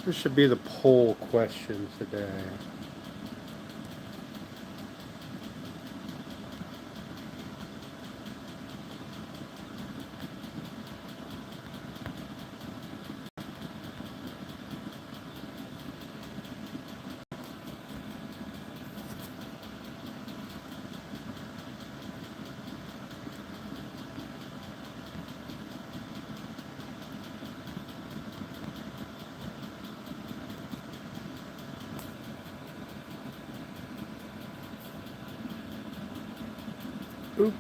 This should be the poll question today. Oop.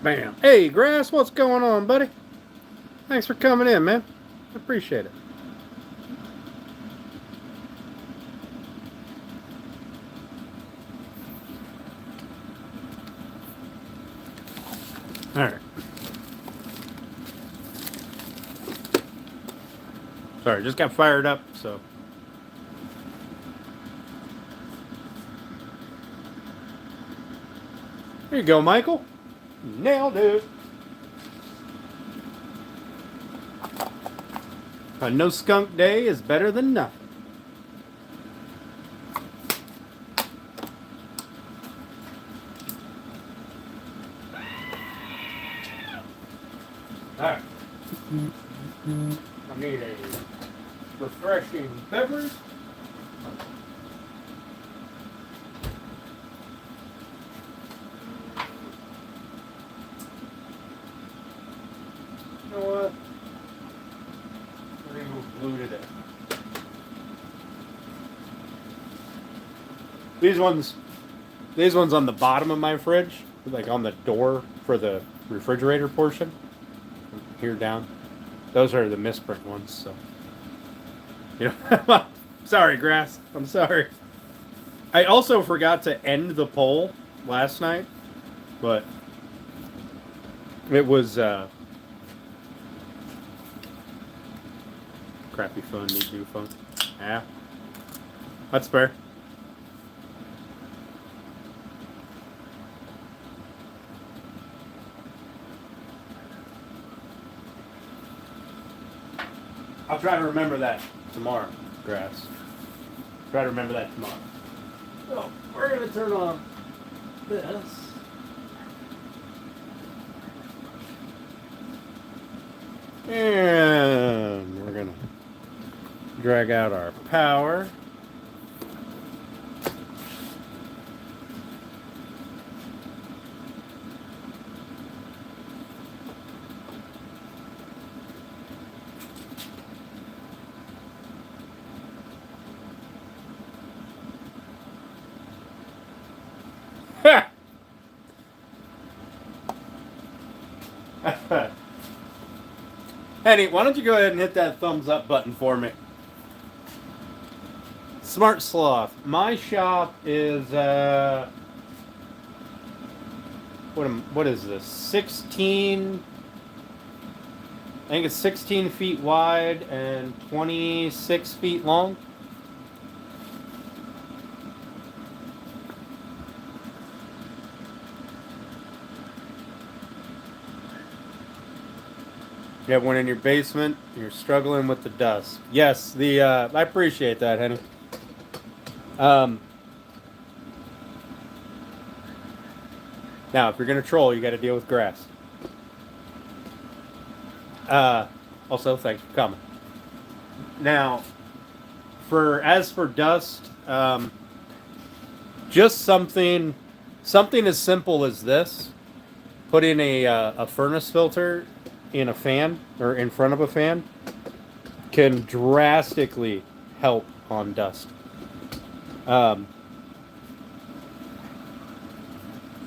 Bam. Hey, Grass, what's going on, buddy? Thanks for coming in, man. I appreciate it. All right. Sorry, just got fired up, so. There you go, Michael. Nailed it. A no skunk day is better than nothing. Alright. I need a refreshing beverage. You know what? We're gonna go blue today. These ones on the bottom of my fridge, like on the door for the refrigerator portion, from here down. Those are the misprint ones. So, you know, sorry, Grass. I'm sorry. I also forgot to end the poll last night, but it was crappy phone, need new phone. Yeah, that's fair. I'll try to remember that tomorrow, Grass. Try to remember that tomorrow. So, we're going to turn on this. And we're going to drag out our power. Henny, why don't you go ahead and hit that thumbs up button for me? Smart Sloth. My shop is what is this? 16. I think it's 16 feet wide and 26 feet long. You have one in your basement. You're struggling with the dust. Yes, I appreciate that, Henny. Now, if you're gonna troll, you got to deal with Grass. Also, thanks for coming. Now, as for dust, just something as simple as this. Put in a furnace filter in a fan or in front of a fan can drastically help on dust.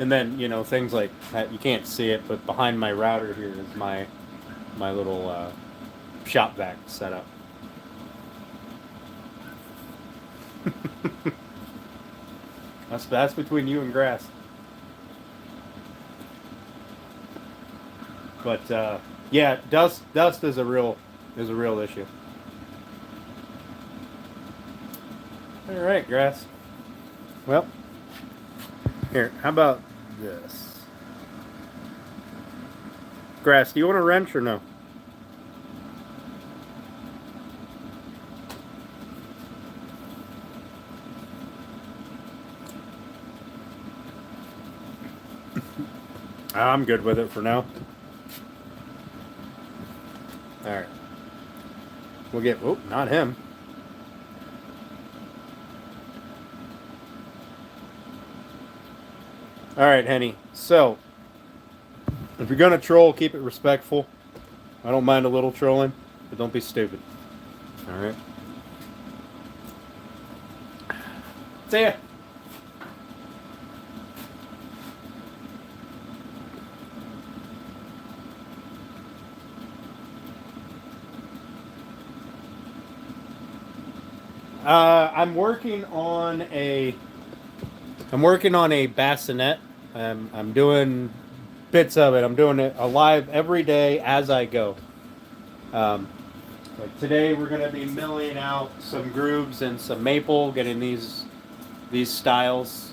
And then, you know, things like that, you can't see it, but behind my router here is my little shop vac setup. That's between you and grass. But yeah, dust is a real issue. All right, grass. Well, here, how about this? Grass, do you want a wrench or no? I'm good with it for now. All right. We'll get, oh, not him. All right, Henny. So, if you're going to troll, keep it respectful. I don't mind a little trolling, but don't be stupid. All right. See ya. I'm working on a bassinet. I'm doing bits of it. I'm doing it live every day as I go. Like today, we're going to be milling out some grooves and some maple, getting these styles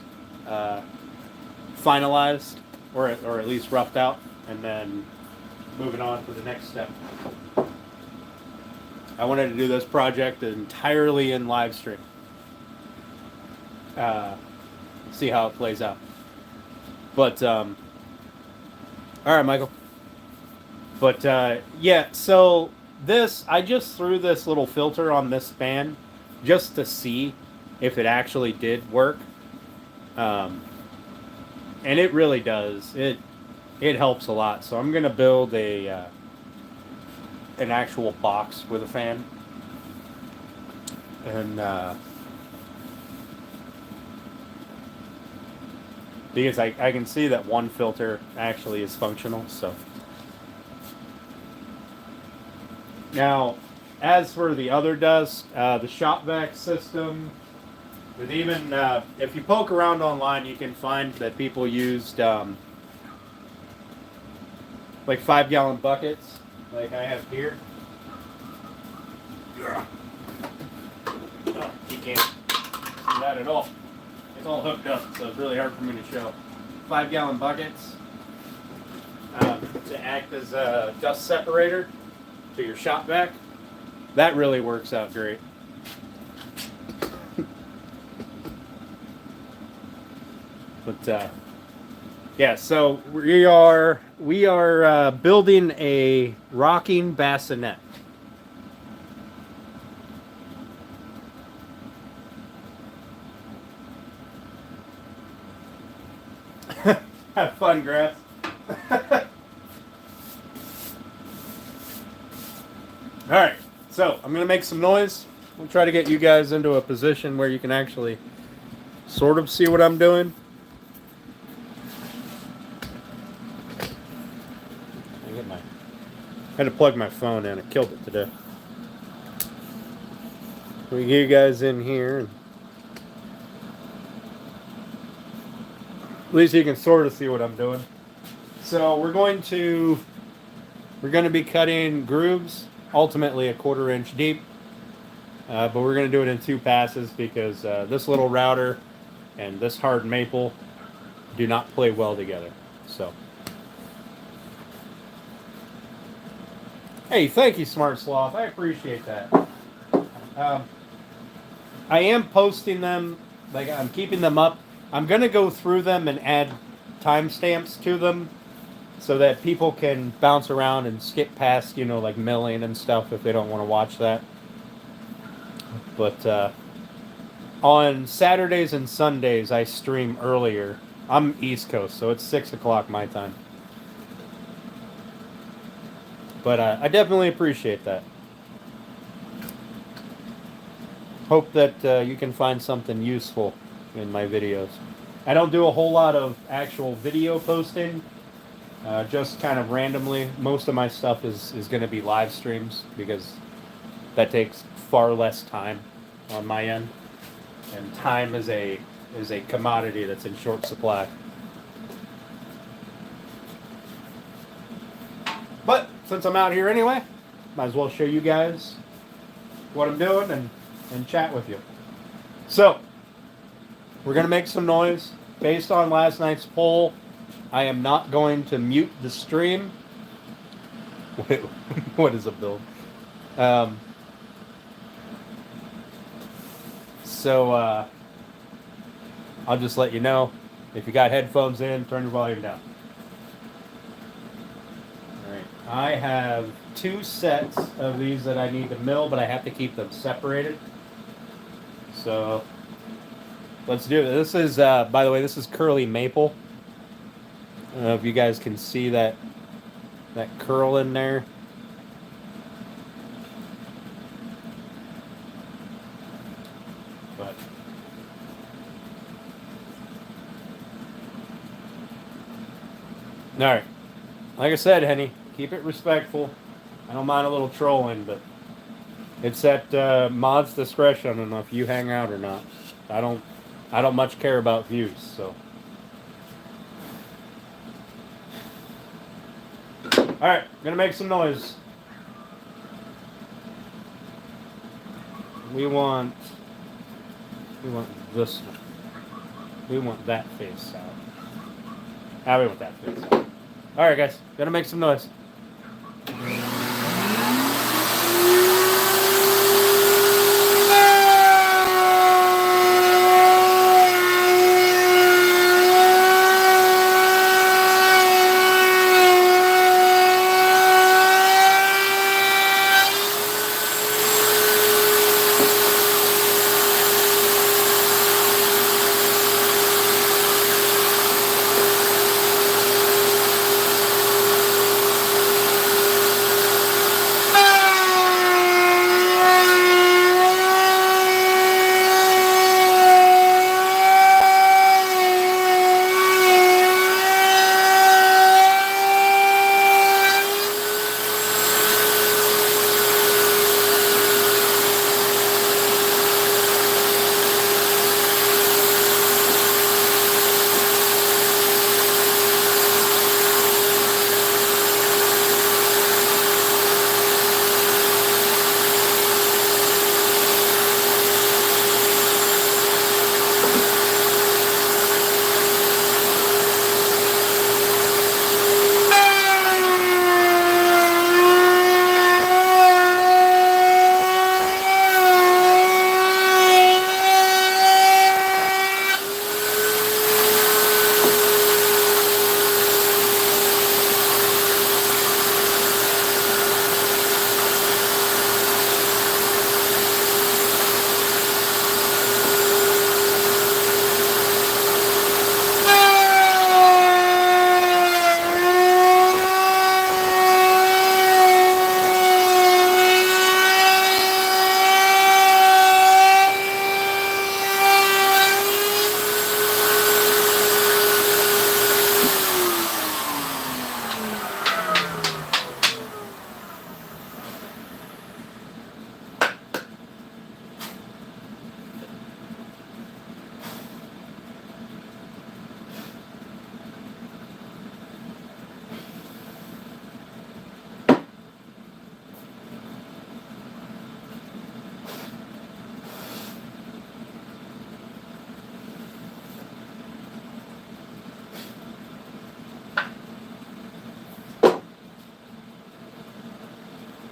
finalized or at least roughed out, and then moving on to the next step. I wanted to do this project entirely in live stream. See how it plays out. But all right, Michael. But yeah, so this, I just threw this little filter on this fan just to see if it actually did work. And it really does. It helps a lot. So I'm gonna build an actual box with a fan, and because I can see that one filter actually is functional. So now, as for the other dust, the shop vac system, with even if you poke around online, you can find that people used like 5-gallon buckets, like I have here. Oh, you can't see that at all. It's all hooked up, so it's really hard for me to show. 5-gallon buckets to act as a dust separator to your shop vac. That really works out great. But yeah, so we are building a rocking bassinet. Have fun, Grass. Alright, so I'm going to make some noise. We'll try to get you guys into a position where you can actually sort of see what I'm doing. I had to plug my phone in. It killed it today. We get you guys in here. And at least you can sort of see what I'm doing. So we're going to be cutting grooves, ultimately a 1/4 inch deep. But we're going to do it in 2 passes because this little router and this hard maple do not play well together. So. Hey, thank you, Smart Sloth. I appreciate that. I am posting them, like I'm keeping them up. I'm going to go through them and add timestamps to them so that people can bounce around and skip past, you know, like milling and stuff if they don't want to watch that. But on Saturdays and Sundays, I stream earlier. I'm East Coast, so it's 6 o'clock my time. But I definitely appreciate that. Hope that you can find something useful in my videos. I don't do a whole lot of actual video posting. Just kind of randomly. Most of my stuff is going to be live streams because that takes far less time on my end, and time is a commodity that's in short supply. But since I'm out here anyway, might as well show you guys what I'm doing and chat with you. So we're gonna make some noise based on last night's poll. I am not going to mute the stream. Wait, what is a build? So I'll just let you know. If you got headphones in, turn your volume down. Alright. I have 2 sets of these that I need to mill, but I have to keep them separated. So let's do it. This is, by the way, this is curly maple. I don't know if you guys can see that curl in there. But all right, like I said, Henny, keep it respectful. I don't mind a little trolling, but it's at mod's discretion on if you hang out or not. I don't much care about views, so. All right, gonna make some noise. We want this one. We want that face out. Ah, we want that face out. All right, guys, gonna make some noise.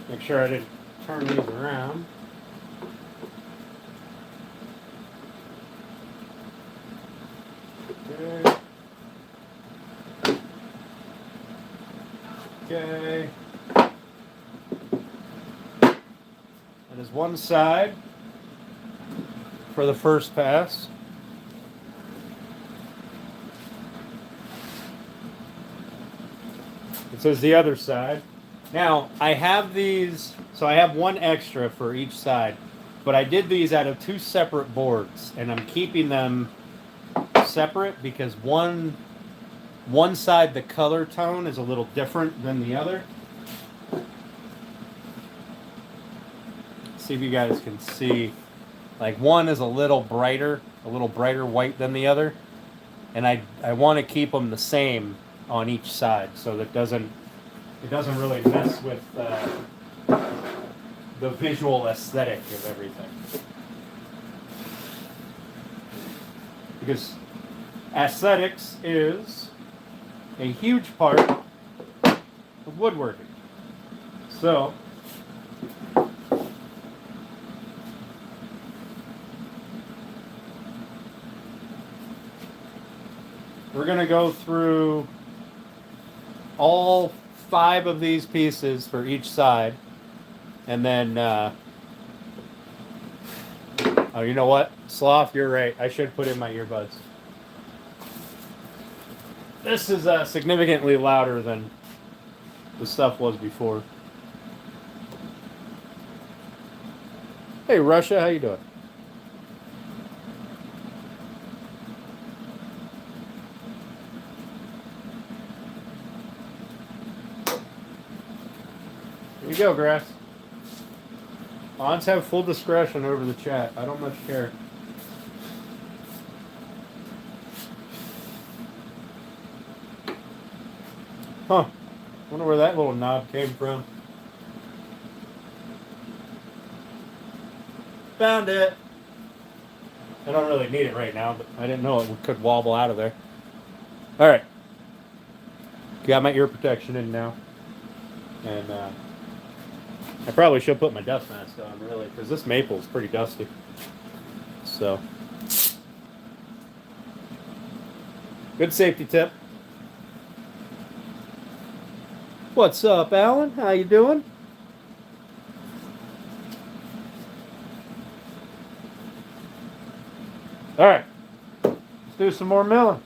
Make sure I didn't turn these around. Okay. Okay. That is one side for the first pass. It says the other side. Now, I have these, so I have one extra for each side, but I did these out of 2 separate boards, and I'm keeping them separate because one side, the color tone is a little different than the other. See if you guys can see. Like one is a little brighter white than the other. And I want to keep them the same on each side so that it doesn't really mess with the visual aesthetic of everything. Because aesthetics is a huge part of woodworking. So, we're going to go through all 5 of these pieces for each side. And then, oh, you know what? Sloth, you're right. I should put in my earbuds. This is significantly louder than the stuff was before. Hey, Russia, how you doing? Here you go, Grass. Ons have full discretion over the chat. I don't much care. Huh. Wonder where that little knob came from. Found it. I don't really need it right now, but I didn't know it could wobble out of there. All right. Got my ear protection in now. And I probably should put my dust mask on, really, because this maple is pretty dusty. So, good safety tip. What's up, Alan? How you doing? All right, let's do some more milling.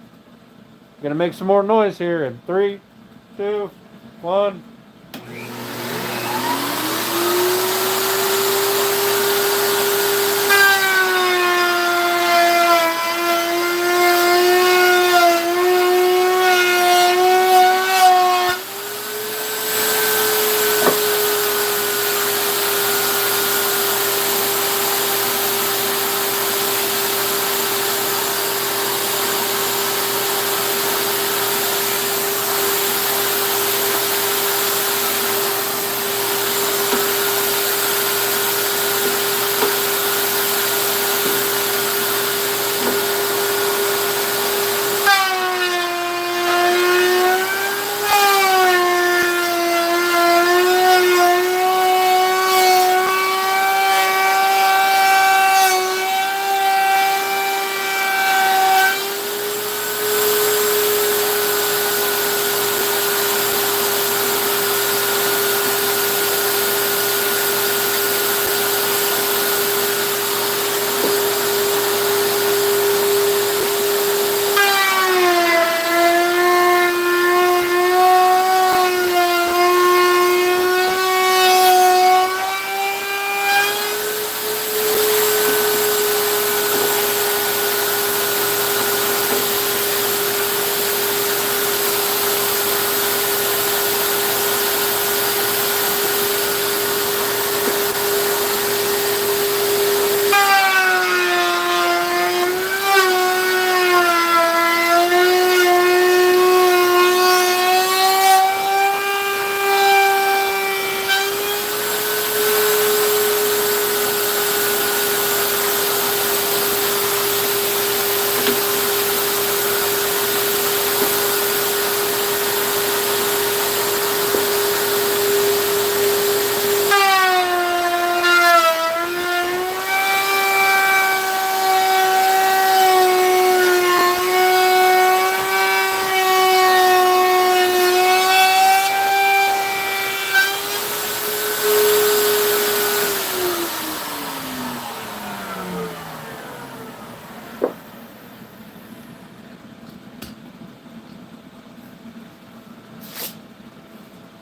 Gonna make some more noise here in 3, 2, 1.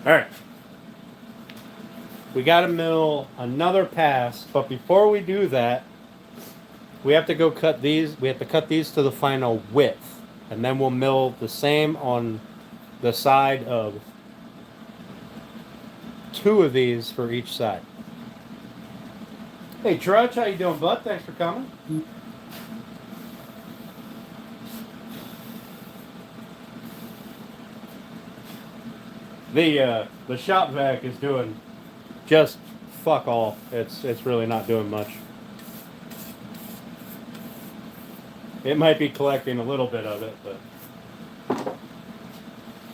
All right. We got to mill another pass, but before we do that, we have to go cut these. We have to cut these to the final width, and then we'll mill the same on the side of 2 of these for each side. Hey Trudge, how you doing, bud? Thanks for coming. The shop vac is doing just fuck all. It's really not doing much. It might be collecting a little bit of it, but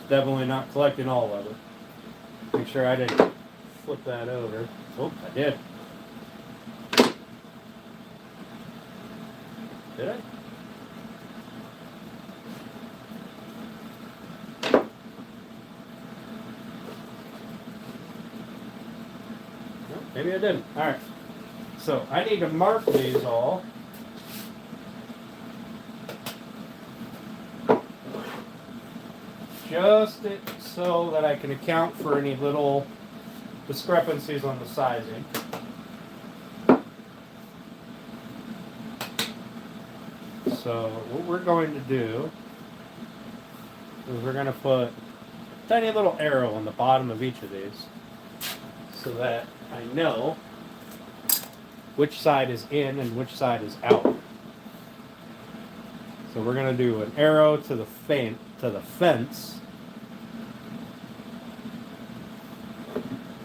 definitely not collecting all of it. Make sure I didn't flip that over. Oh, I did. Did I? No, maybe I didn't. Alright. So I need to mark these all. Just so that I can account for any little discrepancies on the sizing. So what we're going to do is we're going to put a tiny little arrow on the bottom of each of these so that I know which side is in and which side is out. So we're going to do an arrow to the fence.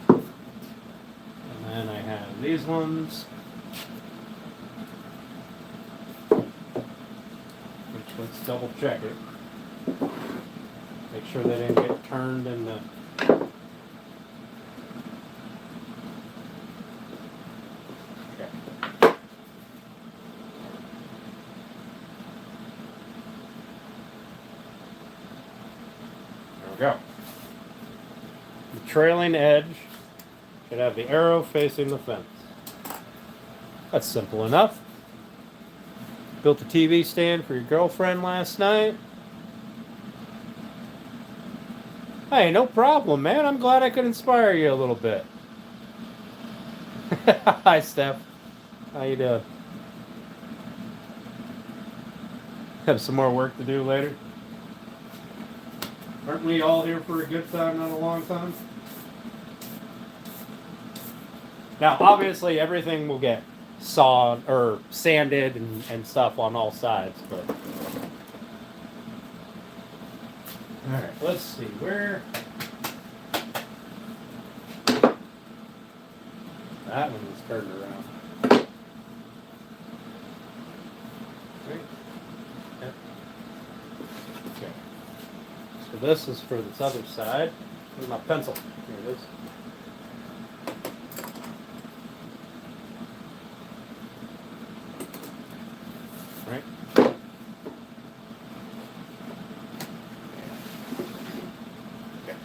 And then I have these ones. Let's double check it. Make sure they didn't get turned in the... Okay. There we go. The trailing edge should have the arrow facing the fence. That's simple enough. Built a TV stand for your girlfriend last night. Hey, no problem, man. I'm glad I could inspire you a little bit. Hi, Steph. How you doing? Have some more work to do later. Aren't we all here for a good time, not a long time? Now, obviously, everything will get sawed or sanded and stuff on all sides, but all right, let's see where that one was turned around. Right. Yep. Okay, so this is for this other side. Where's my pencil? Here it is. Right. Okay.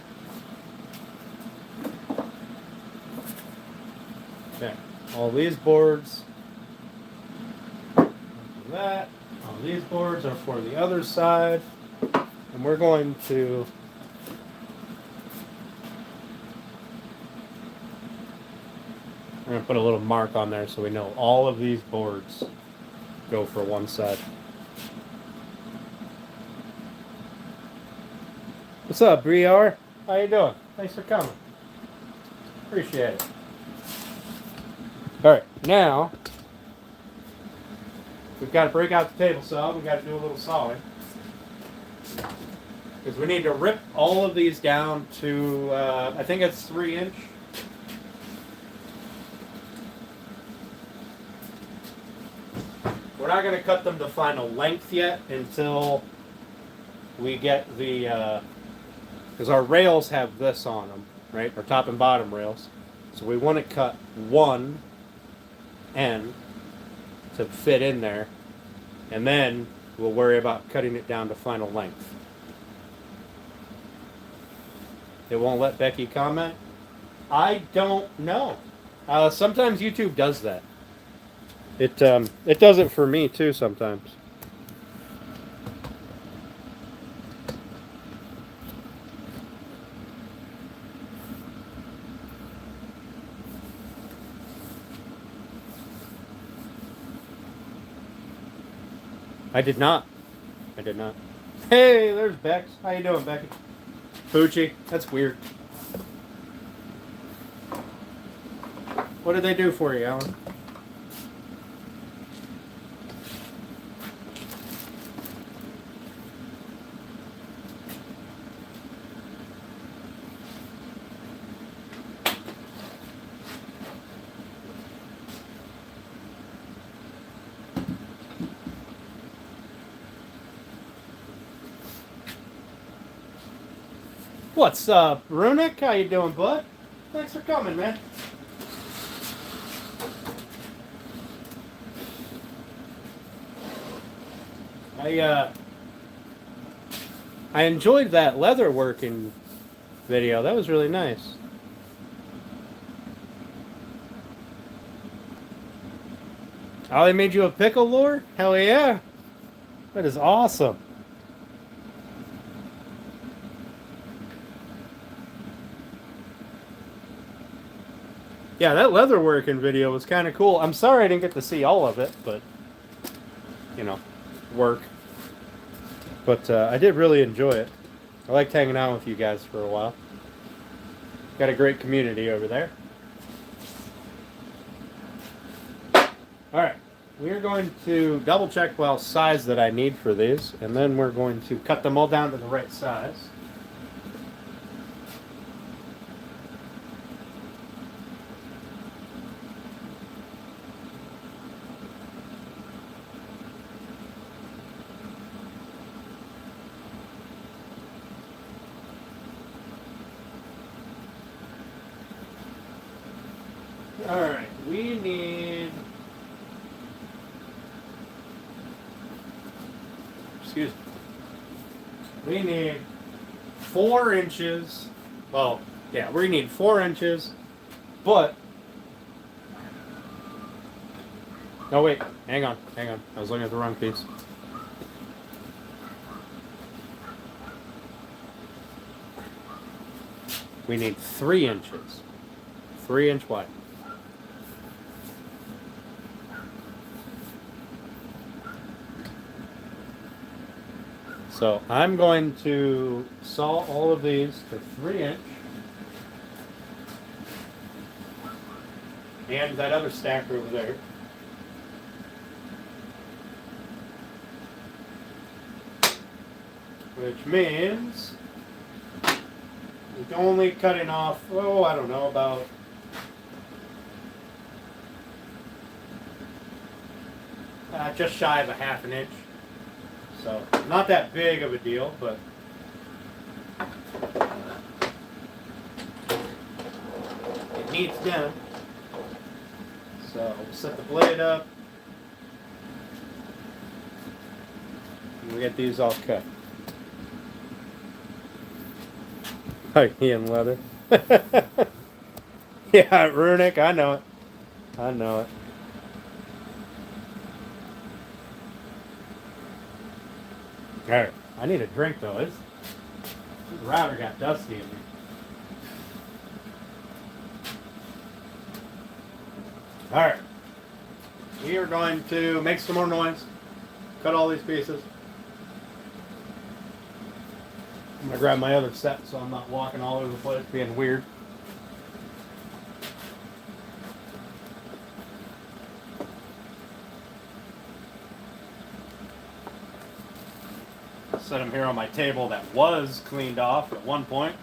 Okay. All these boards. That. All these boards are for the other side, and we're going to. We're going to put a little mark on there so we know all of these boards go for one side. What's up, Briar? How you doing? Thanks for coming. Appreciate it. All right, now we've got to break out the table saw. We've got to do a little sawing because we need to rip all of these down to I think it's 3 inch. We're not going to cut them to final length yet until we get the, because our rails have this on them, right? Our top and bottom rails. So we want to cut one end to fit in there, and then we'll worry about cutting it down to final length. It won't let Becky comment? I don't know. Sometimes YouTube does that. It does it for me too sometimes. I did not. I did not. Hey, there's Bex. How you doing, Becky? Poochie. That's weird. What did they do for you, Alan? What's up, Runic? How you doing, bud? Thanks for coming, man. I enjoyed that leather working video. That was really nice. Oh, they made you a pickle lure? Hell yeah. That is awesome. Yeah, that leather working video was kind of cool. I'm sorry I didn't get to see all of it, but, you know, work. But I did really enjoy it. I liked hanging out with you guys for a while. Got a great community over there. Alright, we're going to double check what size that I need for these, and then we're going to cut them all down to the right size. Alright, we need... Excuse me. We need 4 inches. Well, yeah, we need 4 inches, but... Oh, wait. Hang on. I was looking at the wrong piece. We need 3 inches. 3 inch wide. So I'm going to saw all of these to 3 inch. And that other stacker over there. Which means it's only cutting off, oh, I don't know, about just shy of a 1/2 inch. So, not that big of a deal, but it needs done. So, we'll set the blade up. And we get these all cut. Ian leather. Yeah, Runic, I know it. I know it. Alright, I need a drink though. This router got dusty in me. Alright. We are going to make some more noise. Cut all these pieces. I'm going to grab my other set so I'm not walking all over the place being weird. Set them here on my table that was cleaned off at one point.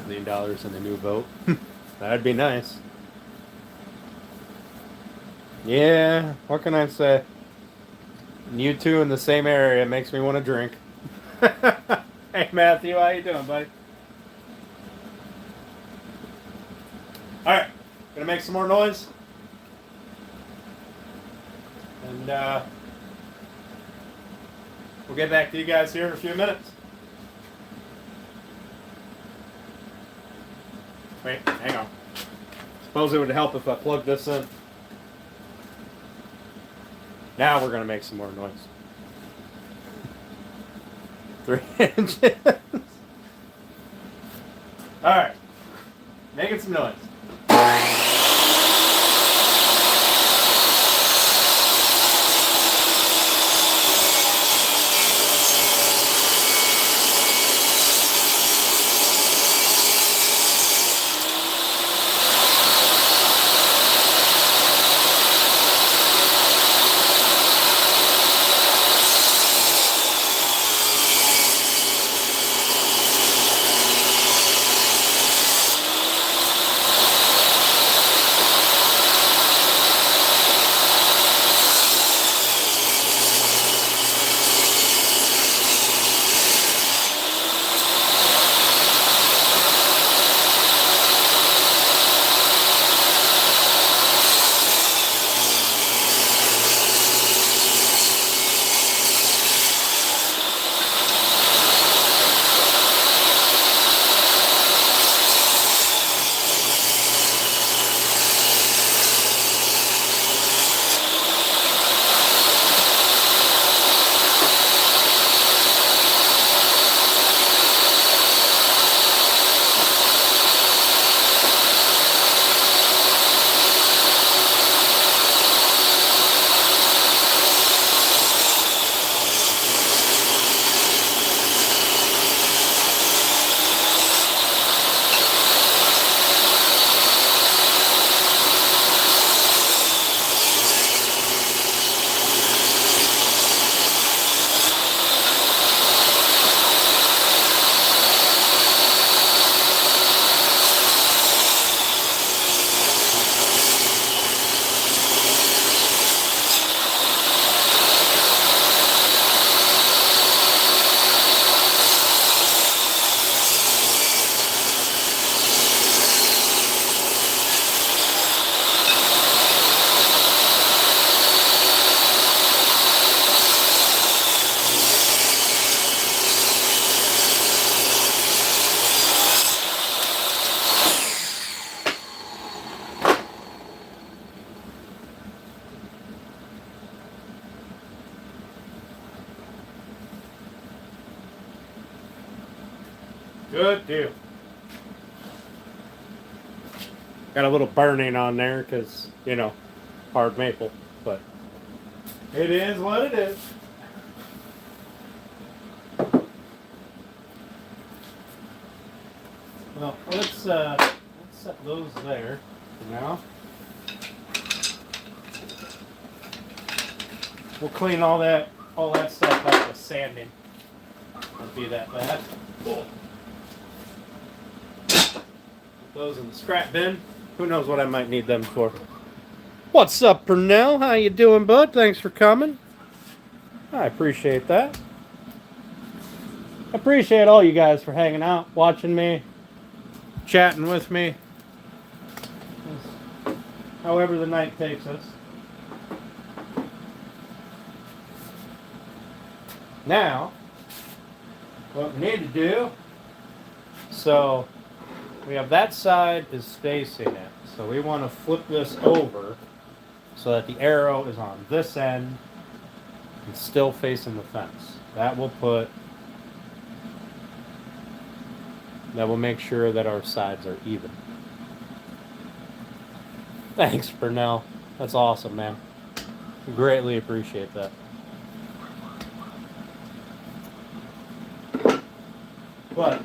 $1 million in the new boat. That'd be nice. Yeah, what can I say? You two in the same area makes me want to drink. Hey Matthew, how you doing, buddy? Alright, gonna make some more noise. And we'll get back to you guys here in a few minutes. Wait, hang on. Suppose it would help if I plug this in. Now we're going to make some more noise. 3 inches. Alright. Making some noise. Good deal. Got a little burning on there because, you know, hard maple, but it is what it is. Well, let's set those there for now. We'll clean all that stuff up with sanding. Won't be that bad. Cool. Put those in the scrap bin. Who knows what I might need them for. What's up, Purnell? How you doing, bud? Thanks for coming. I appreciate that. I appreciate all you guys for hanging out, watching me, chatting with me. However the night takes us. Now, what we need to do, so we have that side is facing it. So we want to flip this over so that the arrow is on this end and still facing the fence. That will make sure that our sides are even. Thanks, Purnell. That's awesome, man. Greatly appreciate that. But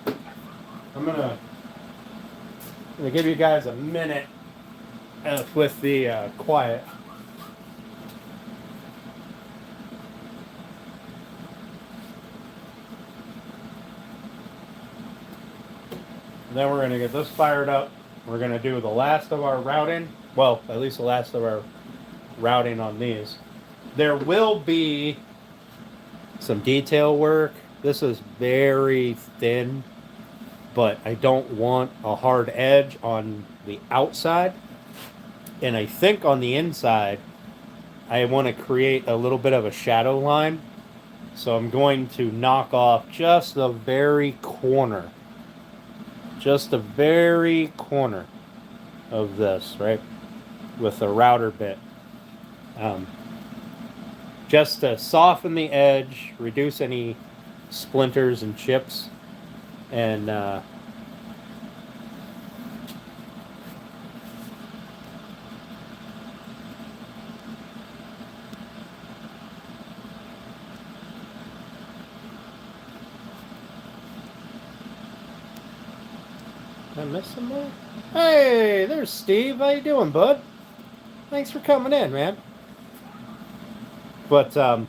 I'm gonna give you guys a minute with the quiet. And then we're gonna get this fired up. We're gonna do the last of our routing. Well, at least the last of our routing on these. There will be some detail work. This is very thin, but I don't want a hard edge on the outside. And I think on the inside, I want to create a little bit of a shadow line. So I'm going to knock off just the very corner. Just the very corner of this, right? With the router bit. Just to soften the edge, reduce any splinters and chips, and did I miss somebody? Hey, there's Steve. How you doing, bud? Thanks for coming in, man. But on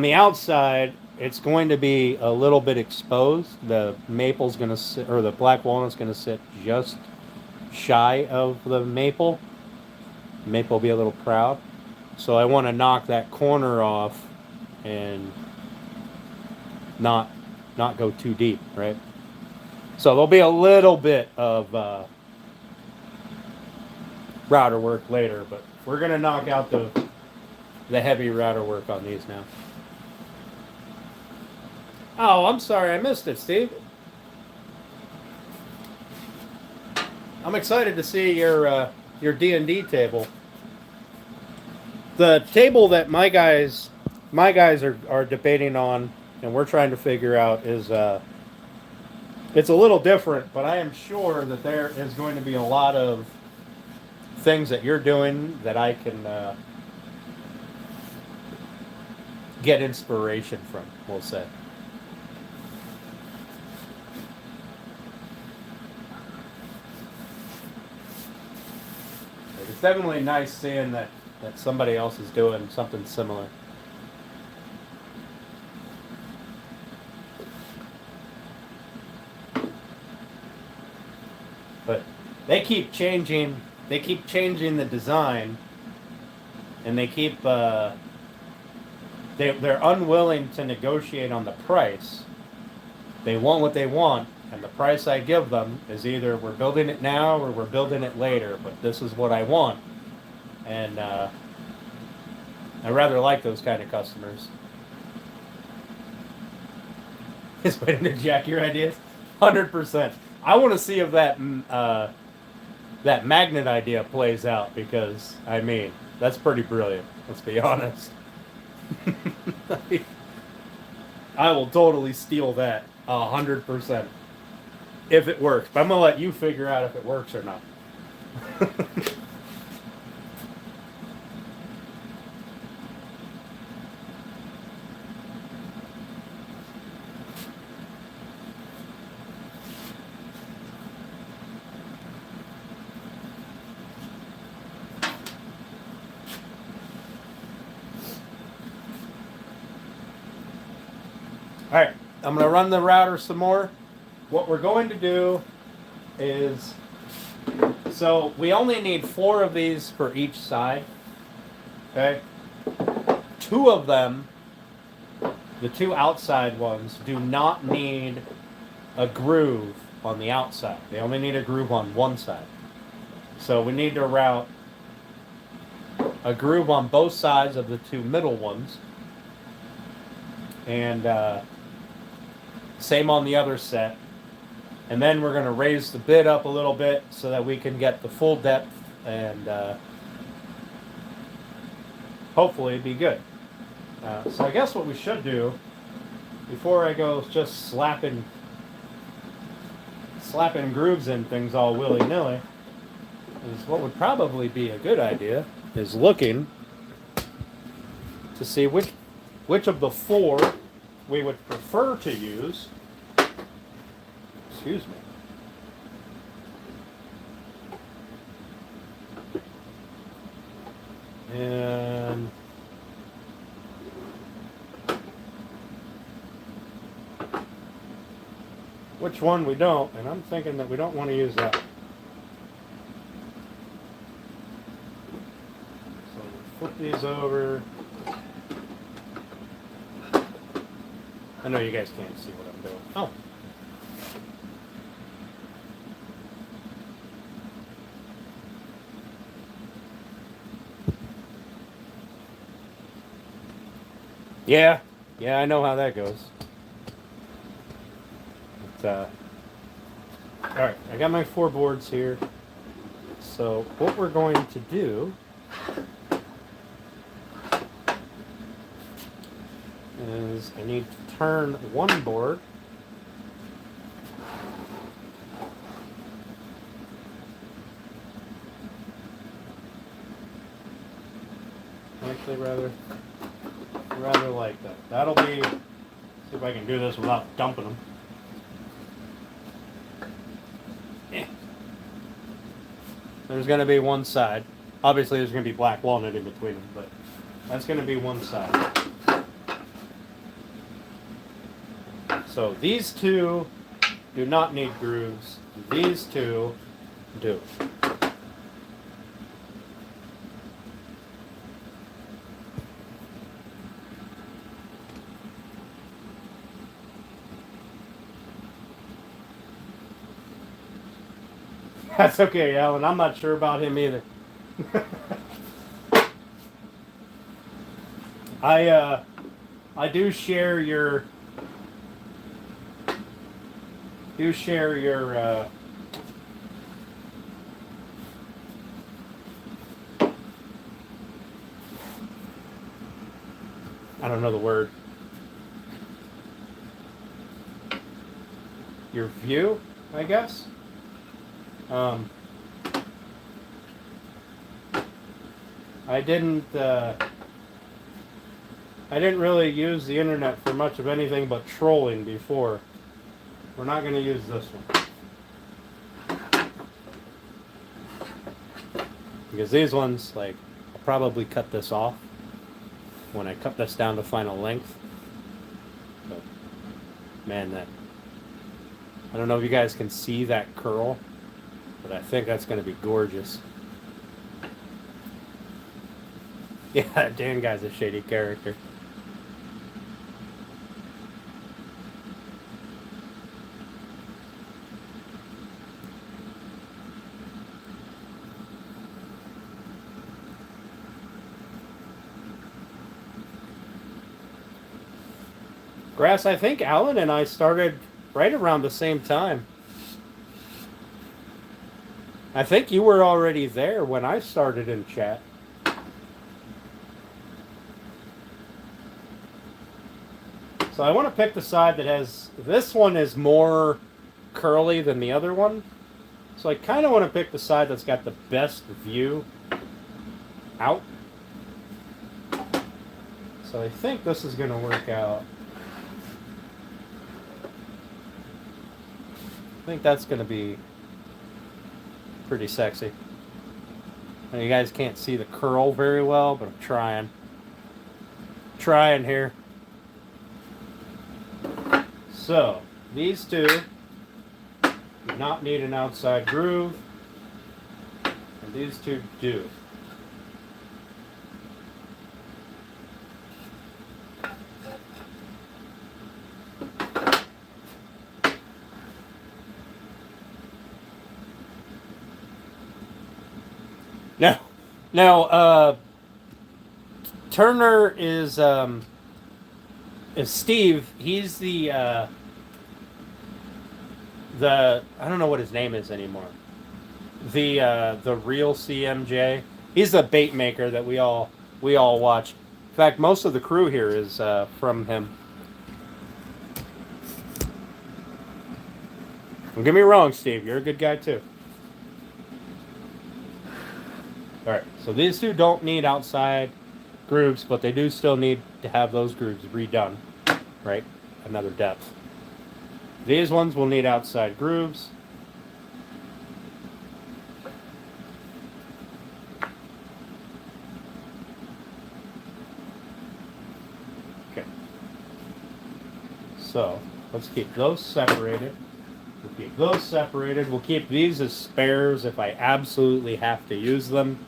the outside, it's going to be a little bit exposed. The maple's going to sit, or the black walnut's going to sit just shy of the maple. The maple will be a little proud. So I want to knock that corner off and not go too deep, right? So there'll be a little bit of router work later, but we're going to knock out the heavy router work on these now. Oh, I'm sorry, I missed it, Steve. I'm excited to see your D&D table. The table that my guys are debating on, and we're trying to figure out is it's a little different, but I am sure that there is going to be a lot of things that you're doing that I can get inspiration from, we'll say. It's definitely nice seeing that somebody else is doing something similar. But they keep changing the design, and they keep they're unwilling to negotiate on the price. They want what they want, and the price I give them is either we're building it now or we're building it later, but this is what I want. And I rather like those kind of customers. Just waiting to jack your ideas? 100%. I want to see if that magnet idea plays out, because, I mean, that's pretty brilliant, let's be honest. I will totally steal that 100%. if it works. But I'm gonna let you figure out if it works or not. All right, I'm going to run the router some more. What we're going to do is, so we only need 4 of these for each side. Okay? 2 of them, the 2 outside ones, do not need a groove on the outside. They only need a groove on one side. So we need to route a groove on both sides of the 2 middle ones. And same on the other set. And then we're going to raise the bit up a little bit so that we can get the full depth and hopefully be good. So I guess what we should do, before I go just slapping grooves in things all willy-nilly, is what would probably be a good idea is looking to see which of the 4 we would prefer to use. Excuse me. And which one we don't, and I'm thinking that we don't want to use that. So flip these over. I know you guys can't see what I'm doing. Oh. Yeah, I know how that goes. But, all right, I got my 4 boards here. So what we're going to do is I need to turn one board actually rather like that. That'll be, see if I can do this without dumping them. There's going to be one side. Obviously there's going to be black walnut in between them, but that's going to be one side. So these 2 do not need grooves. These 2 do. That's okay, Alan. I'm not sure about him either. I do share your I don't know the word. Your view, I guess. I didn't really use the internet for much of anything but trolling before. We're not going to use this one. Because these ones, like, I'll probably cut this off when I cut this down to final length. But, man, I don't know if you guys can see that curl, but I think that's going to be gorgeous. Yeah, Dan guy's a shady character. Grass, I think Alan and I started right around the same time. I think you were already there when I started in chat. So I want to pick the side that has, this one is more curly than the other one. So I kind of want to pick the side that's got the best view out. So I think this is going to work out. I think that's going to be pretty sexy. Now, you guys can't see the curl very well, but I'm trying. Trying here. So, these two do not need an outside groove, and these two do. Now, Turner is Steve. He's the I don't know what his name is anymore. The real CMJ. He's the bait maker that we all watch. In fact, most of the crew here is from him. Don't get me wrong, Steve. You're a good guy too. All right, so these two don't need outside grooves, but they do still need to have those grooves redone, right? Another depth. These ones will need outside grooves. Okay. So let's keep those separated. We'll keep those separated. We'll keep these as spares if I absolutely have to use them.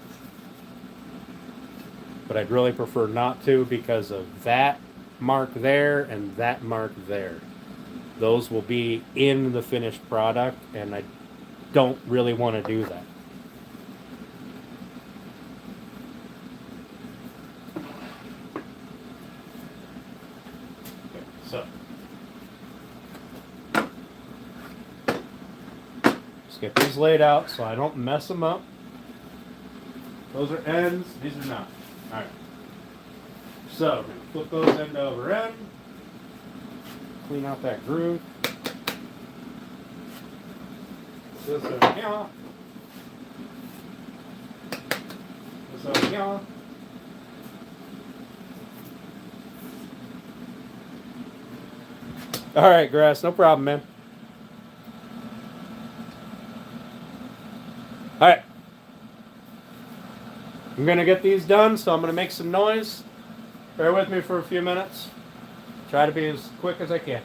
But I'd really prefer not to because of that mark there and that mark there. Those will be in the finished product, and I don't really want to do that. Okay, so just get these laid out so I don't mess them up. Those are ends, these are not. Alright. So, we're going to flip those end over end. Clean out that groove. This over here. This over here. Alright, Grass, no problem, man. Alright. I'm going to get these done, so I'm going to make some noise. Bear with me for a few minutes. Try to be as quick as I can.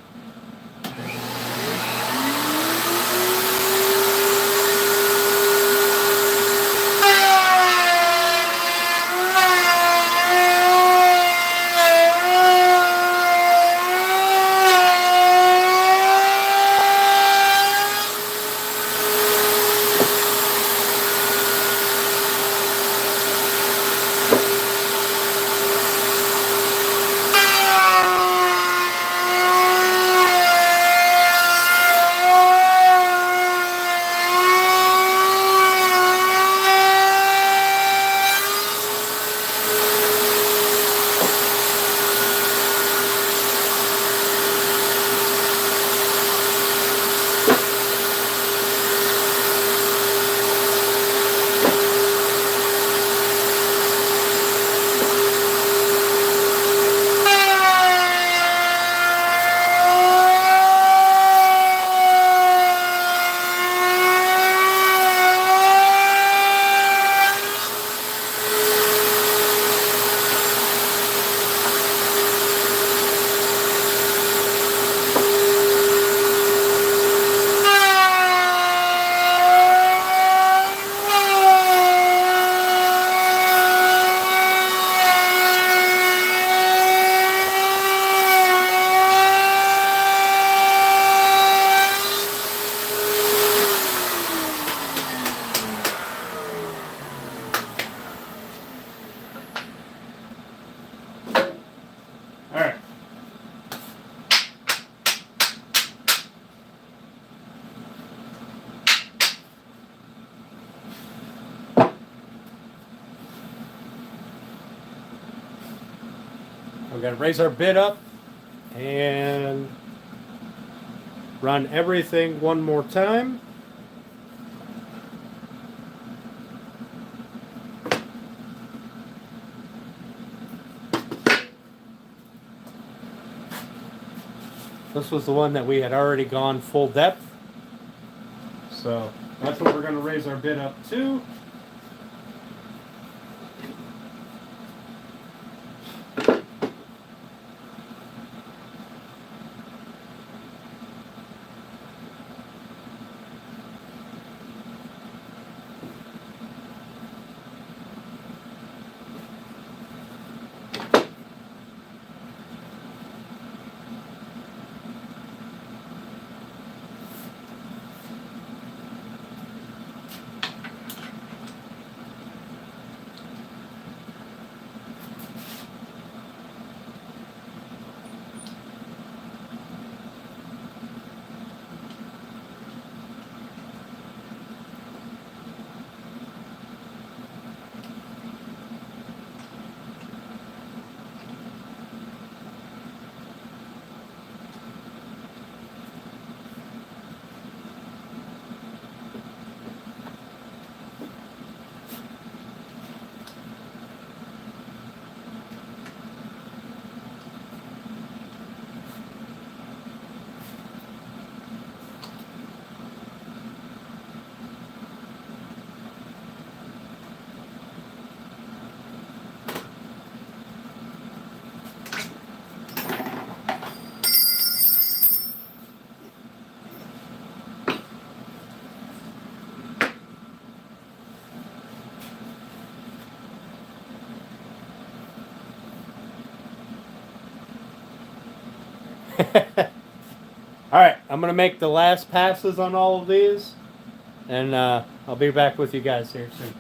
We're going to raise our bit up and Run everything one more time. This was the one that we had already gone full depth. So that's what we're going to raise our bid up to. Alright, I'm going to make the last passes on all of these, and I'll be back with you guys here soon.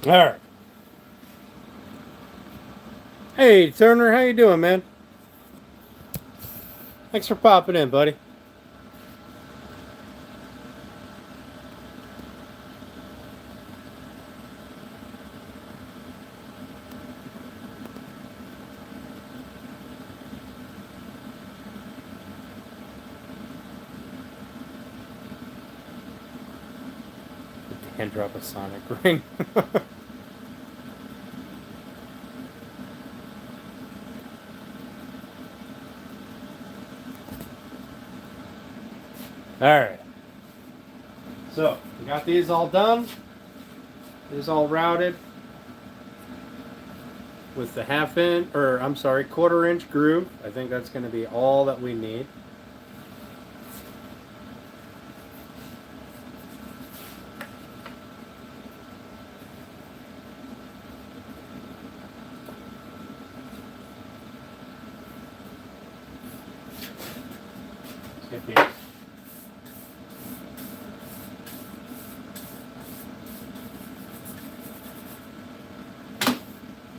All right. Hey, Turner, how you doing, man? Thanks for popping in, buddy. Hand drop a sonic ring. All right. So we got these all done. These all routed with the quarter-inch groove. I think that's going to be all that we need. Let's get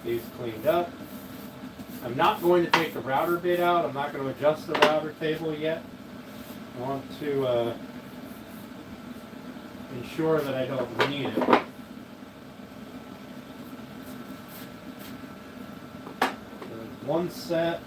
these cleaned up. I'm not going to take the router bit out. I'm not going to adjust the router table yet. I want to ensure that I don't need it. There's one set.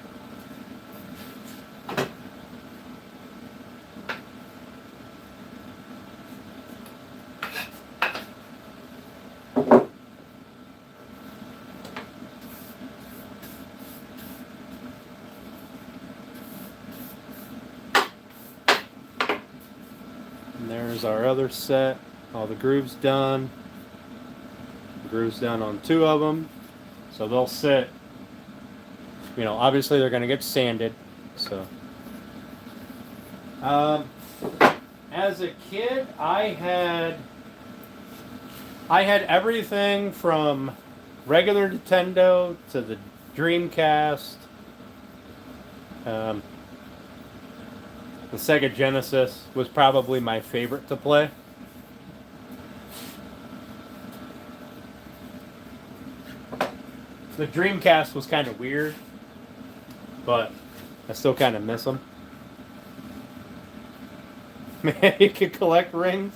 There's our other set. All the grooves done. The grooves done on 2 of them. So they'll sit, you know, obviously they're going to get sanded. So, as a kid, I had everything from regular Nintendo to the Dreamcast. The Sega Genesis was probably my favorite to play. The Dreamcast was kind of weird, but I still kind of miss them. Man, you can collect rings.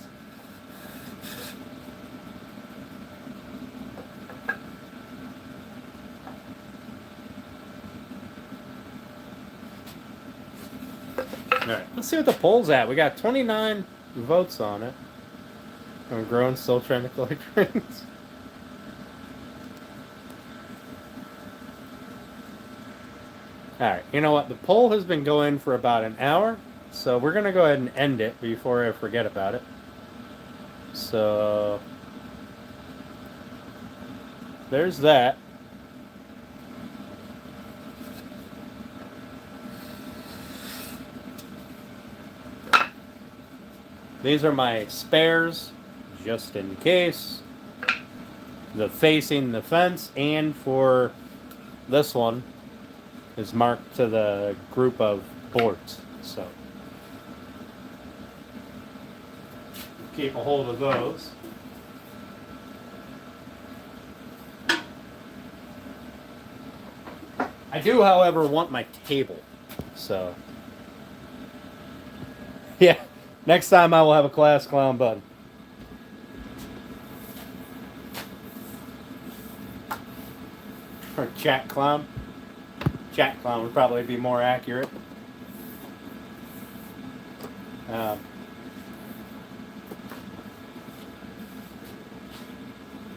Alright, let's see what the poll's at. We got 29 votes on it. I'm growing, still trying to collect rings. Alright, you know what? The poll has been going for about an hour, so we're going to go ahead and end it before I forget about it. So, there's that. These are my spares, just in case. The facing the fence, and for this one is marked to the group of boards. So keep a hold of those. I do, however, want my table. So yeah. Next time I will have a class clown button. Or chat clown. Chat clown would probably be more accurate.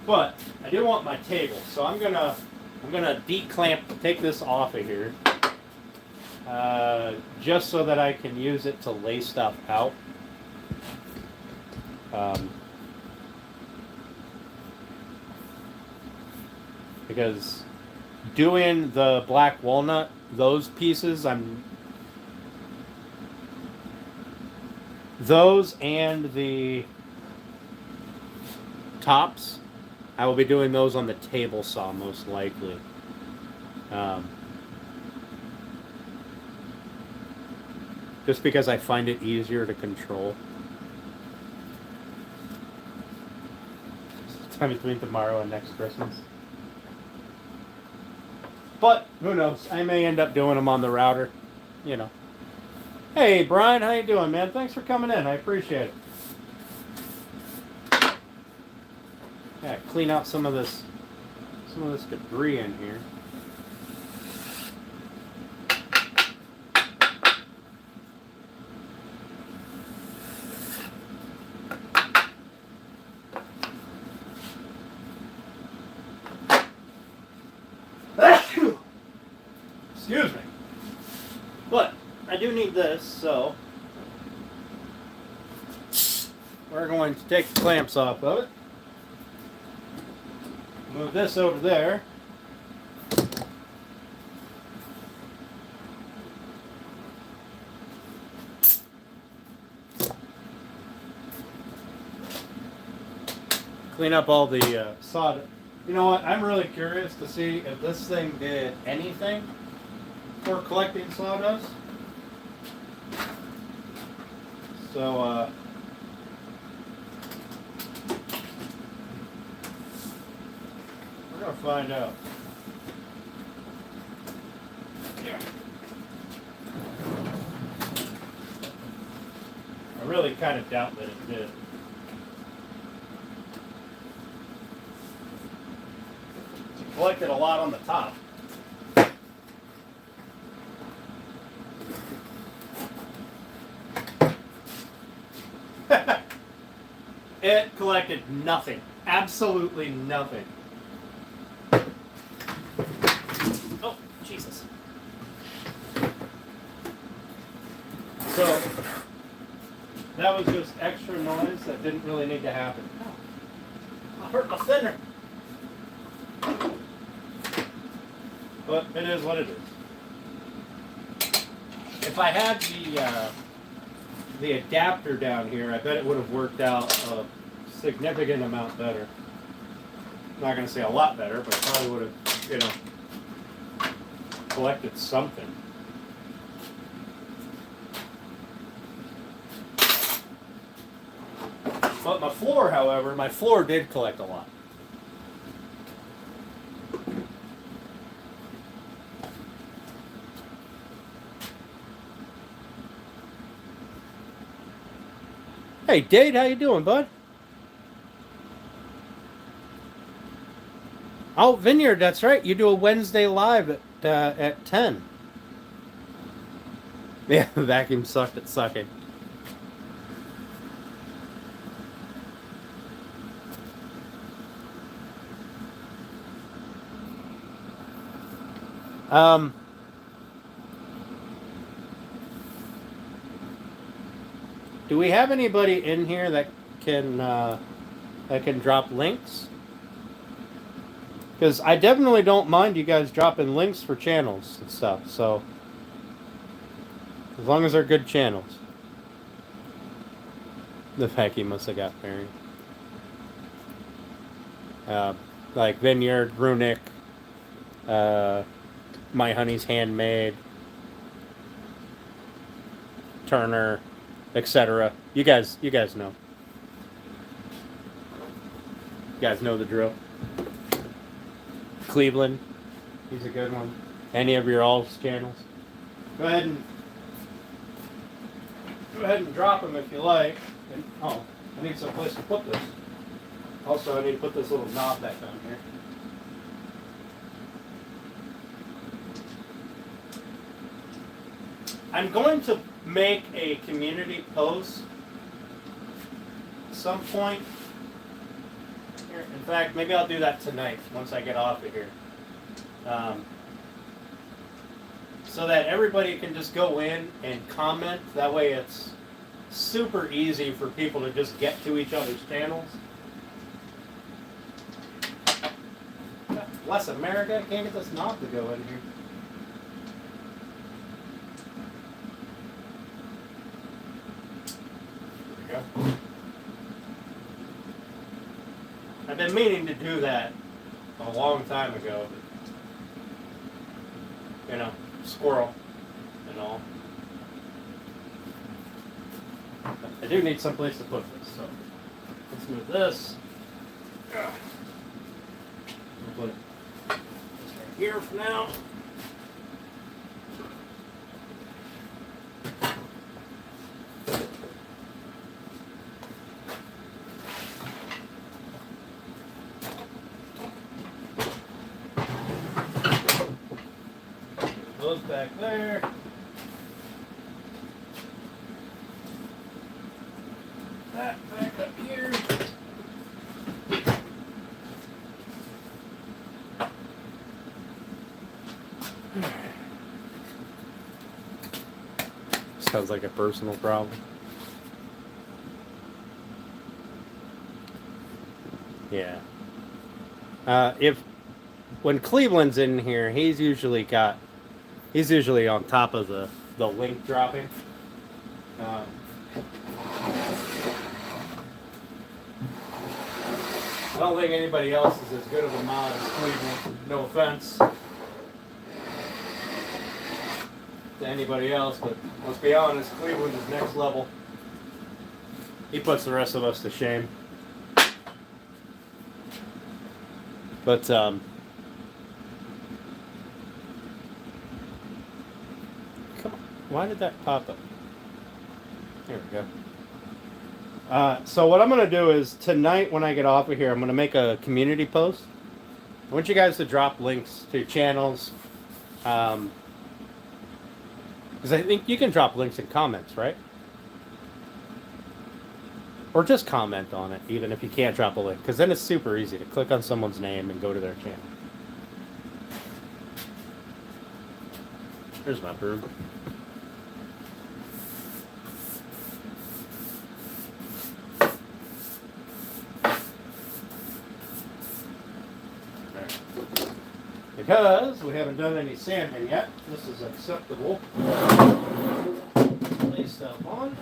But I do want my table, so I'm gonna take this off of here, just so that I can use it to lay stuff out. Because doing the black walnut, those pieces, those and the tops, I will be doing those on the table saw most likely. Just because I find it easier to control. Sometime between tomorrow and next Christmas. But who knows? I may end up doing them on the router. You know. Hey Brian, how you doing, man? Thanks for coming in. I appreciate it. Yeah, clean out some of this debris in here. Excuse me. But I do need this, so we're going to take the clamps off of it. Move this over there. Clean up all the solder. You know what? I'm really curious to see if this thing did anything for collecting sawdust. So, we're going to find out. Yeah. I really kind of doubt that it did. It collected a lot on the top. It collected nothing. Absolutely nothing. Oh, Jesus. So, that was just extra noise that didn't really need to happen. I hurt my thinner. But it is what it is. If I had the adapter down here, I bet it would have worked out a significant amount better. I'm not going to say a lot better, but it probably would have, you know, collected something. But my floor, however, my floor did collect a lot. Hey, Dade, how you doing, bud? Oh, Vineyard, that's right. You do a Wednesday live at 10. Yeah, the vacuum sucked at sucking. Do we have anybody in here that can drop links? Because I definitely don't mind you guys dropping links for channels and stuff. So as long as they're good channels. The heck he must have got married. Like Vineyard, Runic, My Honey's Handmade, Turner, etc. You guys know. You guys know the drill. Cleveland, he's a good one. Any of your alls channels. Go ahead and drop them if you like. And, oh, I need some place to put this. Also, I need to put this little knob back on here. I'm going to make a community post at some point. Here, in fact, maybe I'll do that tonight once I get off of here. So that everybody can just go in and comment. That way it's super easy for people to just get to each other's channels. Bless America, I can't get this knob to go in here. There we go. I've been meaning to do that a long time ago, but, you know, squirrel and all. But I do need someplace to put this, so let's move this. I'll put it right here for now. Those back there. That back up here. Sounds like a personal problem. Yeah. When Cleveland's in here, he's usually on top of the link dropping. I don't think anybody else is as good of a mod as Cleveland. No offense to anybody else, but let's be honest, Cleveland is next level. He puts the rest of us to shame. But come on, why did that pop up? There we go. So what I'm going to do is tonight when I get off of here, I'm going to make a community post. I want you guys to drop links to channels. Because I think you can drop links in comments, right? Or just comment on it, even if you can't drop a link. Because then it's super easy to click on someone's name and go to their channel. There's my broom. Because we haven't done any sanding yet, this is acceptable. Lay stuff on.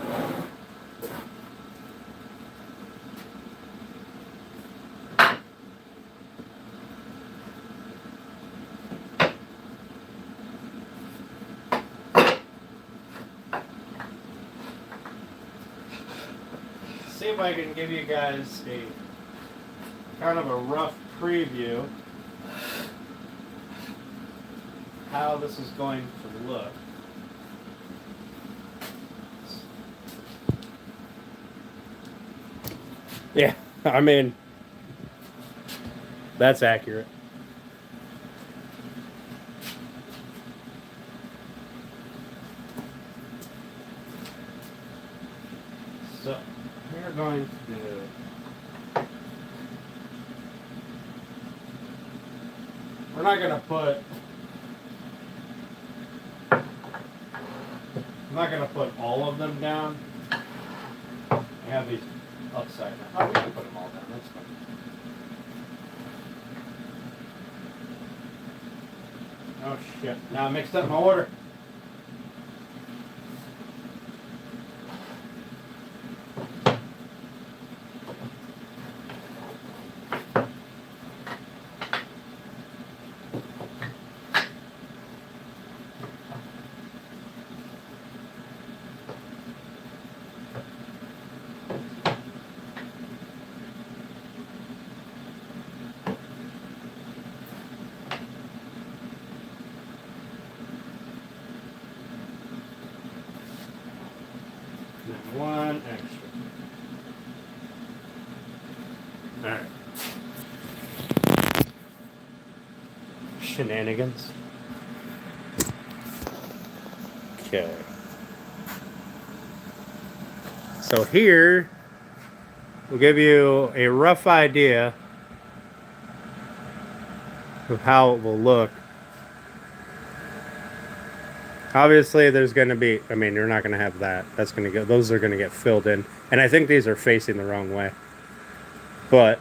See if I can give you guys a kind of a rough preview how this is going to look. Yeah, I mean, that's accurate. So, we're going to do... We're not going to put... I'm not going to put all of them down. I have these upside down. Oh, we can put them all down. That's fine. Oh, shit. Now I mixed up my order. One extra. All right. Shenanigans. Okay. So here, we'll give you a rough idea of how it will look. Obviously, there's going to be, I mean, you're not going to have that. That's going to go, those are going to get filled in. And I think these are facing the wrong way. But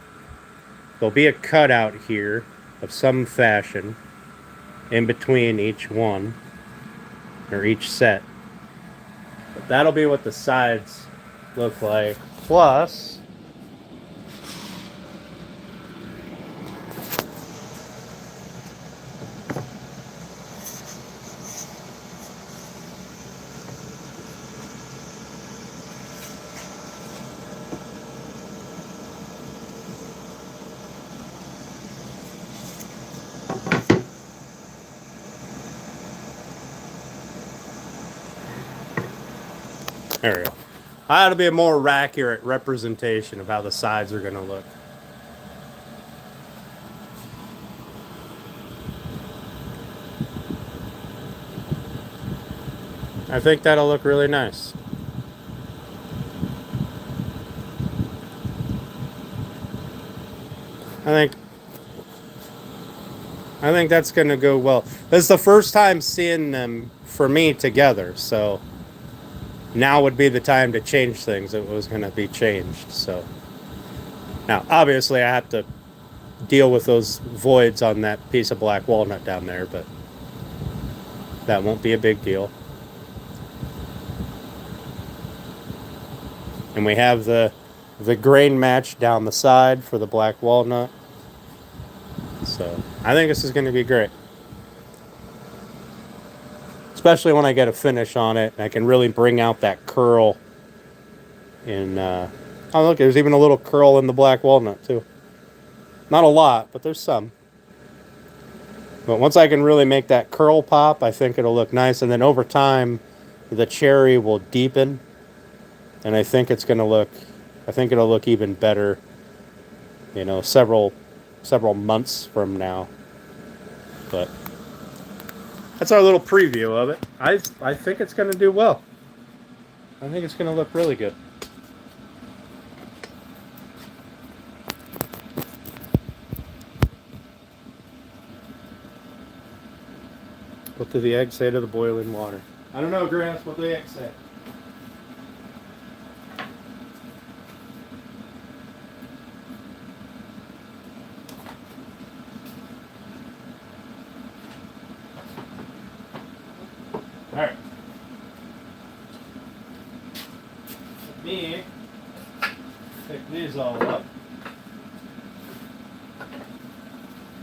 there'll be a cutout here of some fashion in between each one, or each set. But that'll be what the sides look like. Plus, I ought to be a more accurate representation of how the sides are going to look. I think that'll look really nice. I think that's going to go well. This is the first time seeing them for me together, so now would be the time to change things. It was going to be changed, so now obviously I have to deal with those voids on that piece of black walnut down there, but that won't be a big deal. And we have the grain match down the side for the black walnut. So I think this is going to be great. Especially when I get a finish on it. I can really bring out that curl. In, oh look, there's even a little curl in the black walnut too. Not a lot, but there's some. But once I can really make that curl pop, I think it'll look nice. And then over time, the cherry will deepen. And I think it's going to look, I think it'll look even better, you know, several months from now. But that's our little preview of it. I think it's going to do well. I think it's going to look really good. What do the eggs say to the boiling water? I don't know, Gramps. What do the eggs say? All right. Let me pick these all up.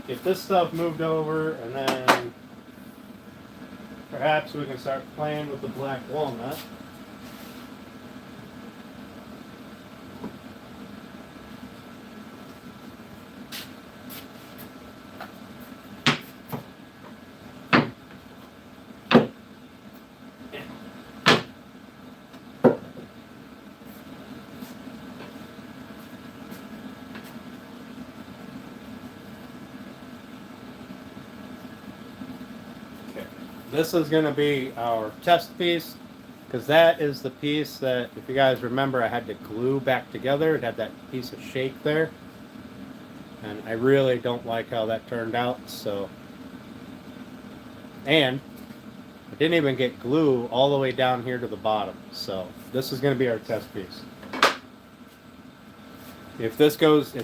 Get this stuff moved over, and then perhaps we can start playing with the black walnut. This is going to be our test piece, because that is the piece that, if you guys remember, I had to glue back together. It had that piece of shake there, and I really don't like how that turned out. So, and I didn't even get glue all the way down here to the bottom. So this is going to be our test piece. If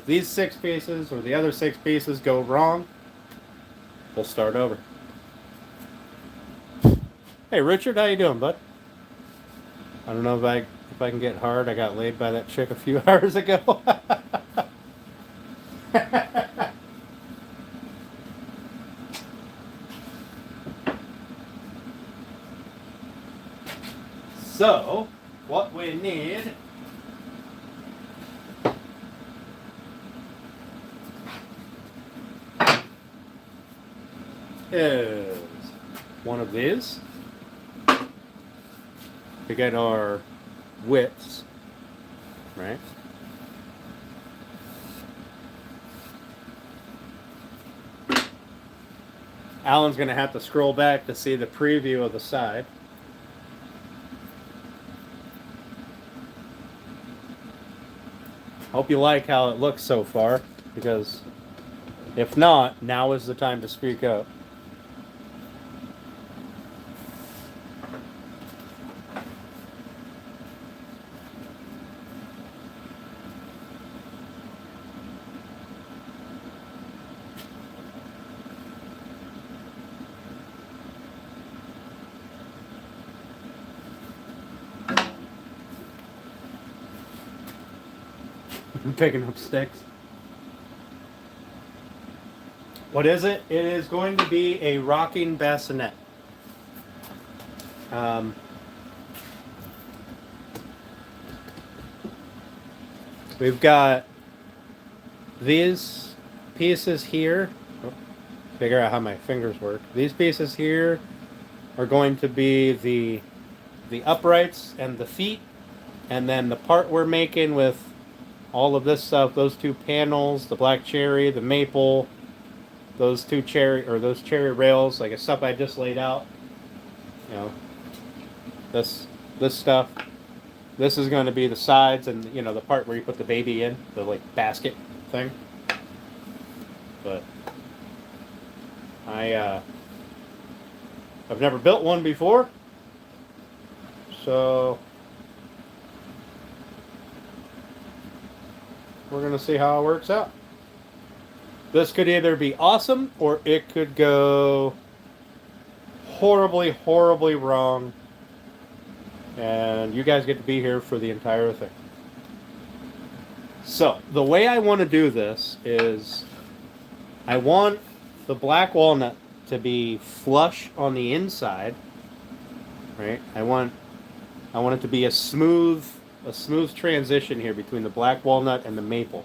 these 6 pieces or the other 6 pieces go wrong, we'll start over. Hey Richard, how you doing, bud? I don't know if I can get hard. I got laid by that chick a few hours ago. So, what we need is one of these to get our widths, right? Alan's going to have to scroll back to see the preview of the side. Hope you like how it looks so far, because if not, now is the time to speak up. I'm picking up sticks. What is it? It is going to be a rocking bassinet. We've got these pieces here. Figure out how my fingers work. These pieces here are going to be the uprights and the feet. And then the part we're making with all of this stuff, those two panels, the black cherry, the maple, those cherry rails, like the stuff I just laid out. You know, this stuff. This is going to be the sides and the part where you put the baby in, the like basket thing. But I've never built one before, so we're going to see how it works out. This could either be awesome or it could go horribly, horribly wrong. And you guys get to be here for the entire thing. So, the way I want to do this is I want the black walnut to be flush on the inside. Right? I want it to be a smooth transition here between the black walnut and the maple.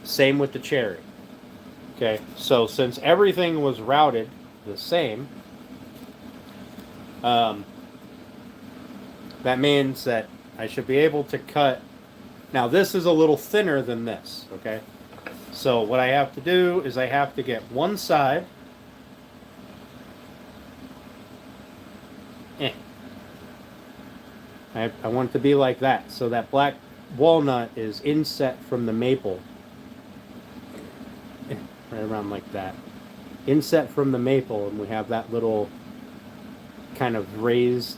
Same with the cherry. Okay, so since everything was routed the same, that means that I should be able to cut. Now this is a little thinner than this, okay? So what I have to do is I have to get one side. I want it to be like that. So that black walnut is inset from the maple. Right around like that. Inset from the maple, and we have that little kind of raised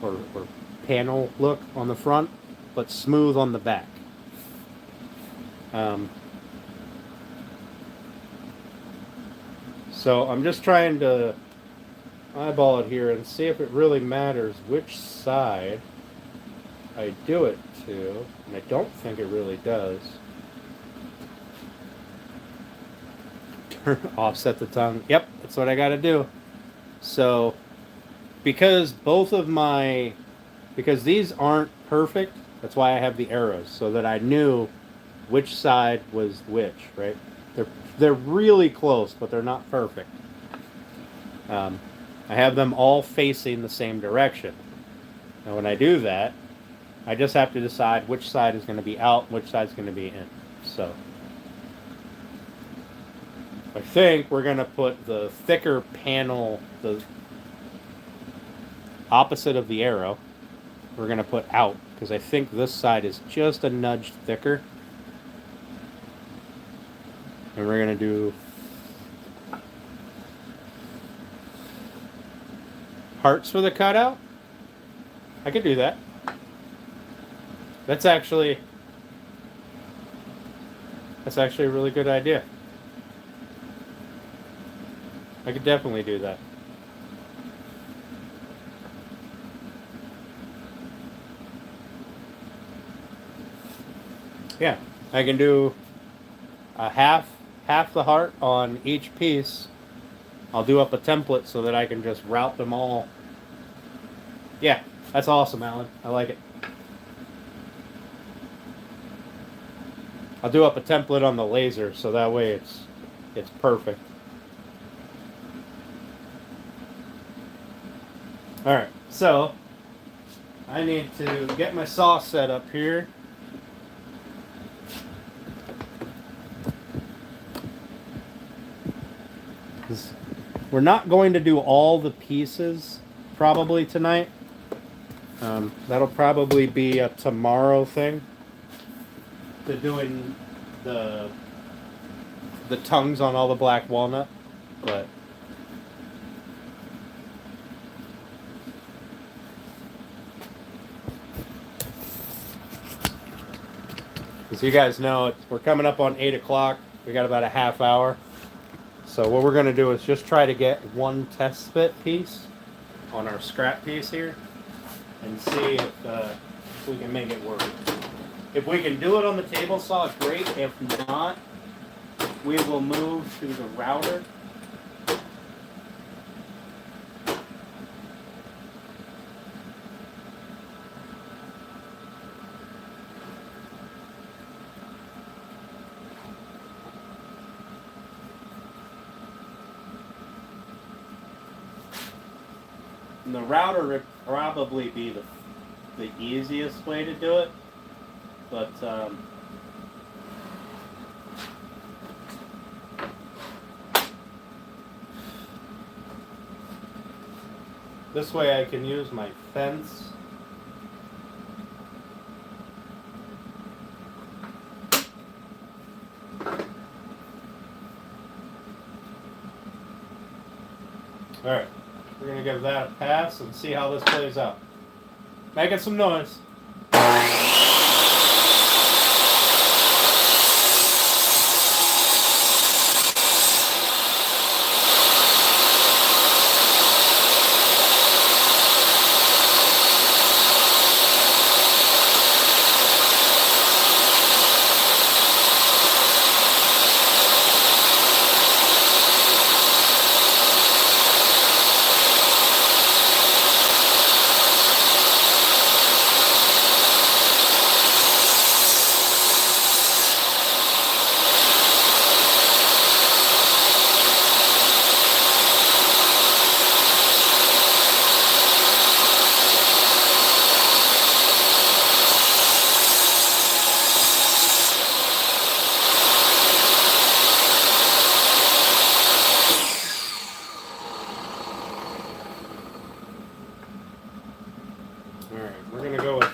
or panel look on the front, but smooth on the back. So I'm just trying to eyeball it here and see if it really matters which side I do it to, and I don't think it really does. Offset the tongue. Yep, that's what I got to do. So because these aren't perfect, that's why I have the arrows, so that I knew which side was which, right? They're really close, but they're not perfect. I have them all facing the same direction. Now when I do that, I just have to decide which side is going to be out, which side is going to be in. So I think we're going to put the thicker panel, the opposite of the arrow, we're going to put out, because I think this side is just a nudge thicker. And we're going to do hearts for the cutout. I could do that. That's actually a really good idea. I could definitely do that. Yeah, I can do a half the heart on each piece. I'll do up a template so that I can just route them all. Yeah, that's awesome, Alan. I like it. I'll do up a template on the laser so that way it's perfect. Alright, so I need to get my saw set up here. We're not going to do all the pieces probably tonight. That'll probably be a tomorrow thing. To doing the tongues on all the black walnut, but as you guys know, we're coming up on 8 o'clock. We got about a half hour. So what we're going to do is just try to get one test fit piece on our scrap piece here and see if we can make it work. If we can do it on the table saw, great. If not, we will move to the router. And the router would probably be the easiest way to do it, but this way I can use my fence. Alright, we're going to give that a pass and see how this plays out. Making some noise.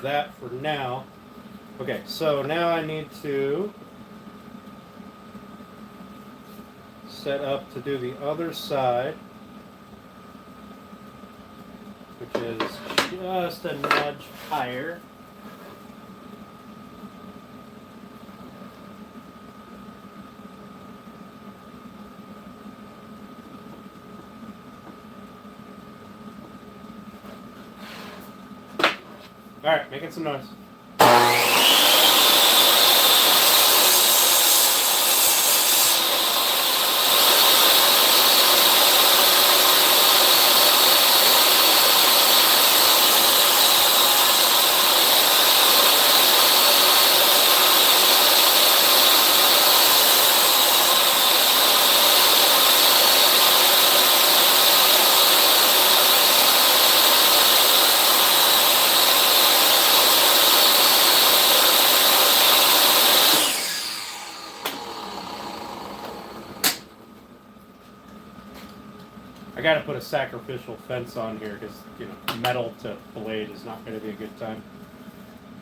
That for now. Okay, so now I need to set up to do the other side, which is just a nudge higher. Alright, making some noise. I gotta put a sacrificial fence on here because, you know, metal to blade is not gonna be a good time.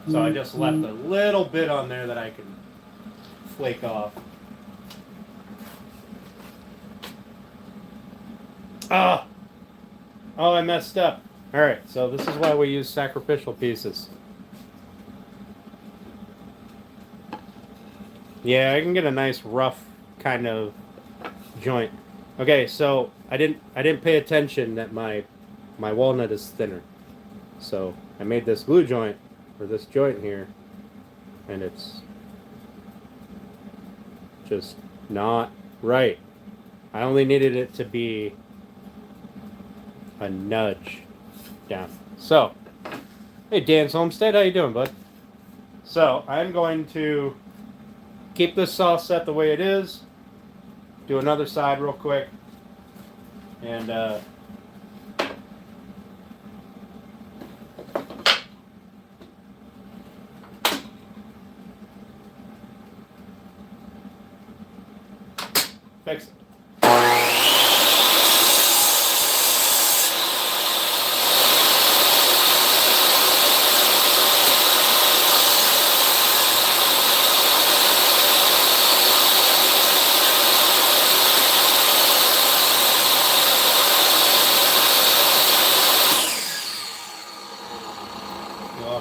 So I just left a little bit on there that I can flake off. Ah! Oh, I messed up. Alright, so this is why we use sacrificial pieces. Yeah, I can get a nice rough kind of joint. Okay, so I didn't pay attention that my walnut is thinner. So I made this glue joint, or this joint here, and it's just not right. I only needed it to be a nudge down. So, hey Dan's Homestead, how you doing, bud? So I'm going to keep this saw set the way it is. Do another side real quick, and fix it.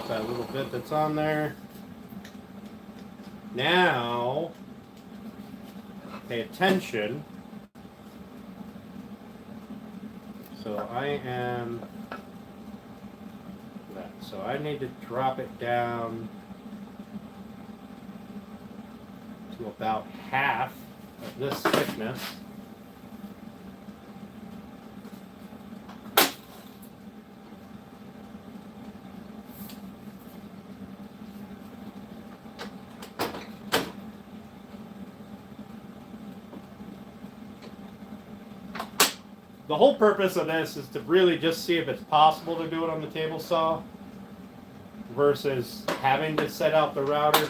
That little bit that's on there. Now, pay attention. So I need to drop it down to about half of this thickness. The whole purpose of this is to really just see if it's possible to do it on the table saw. versus having to set out the router.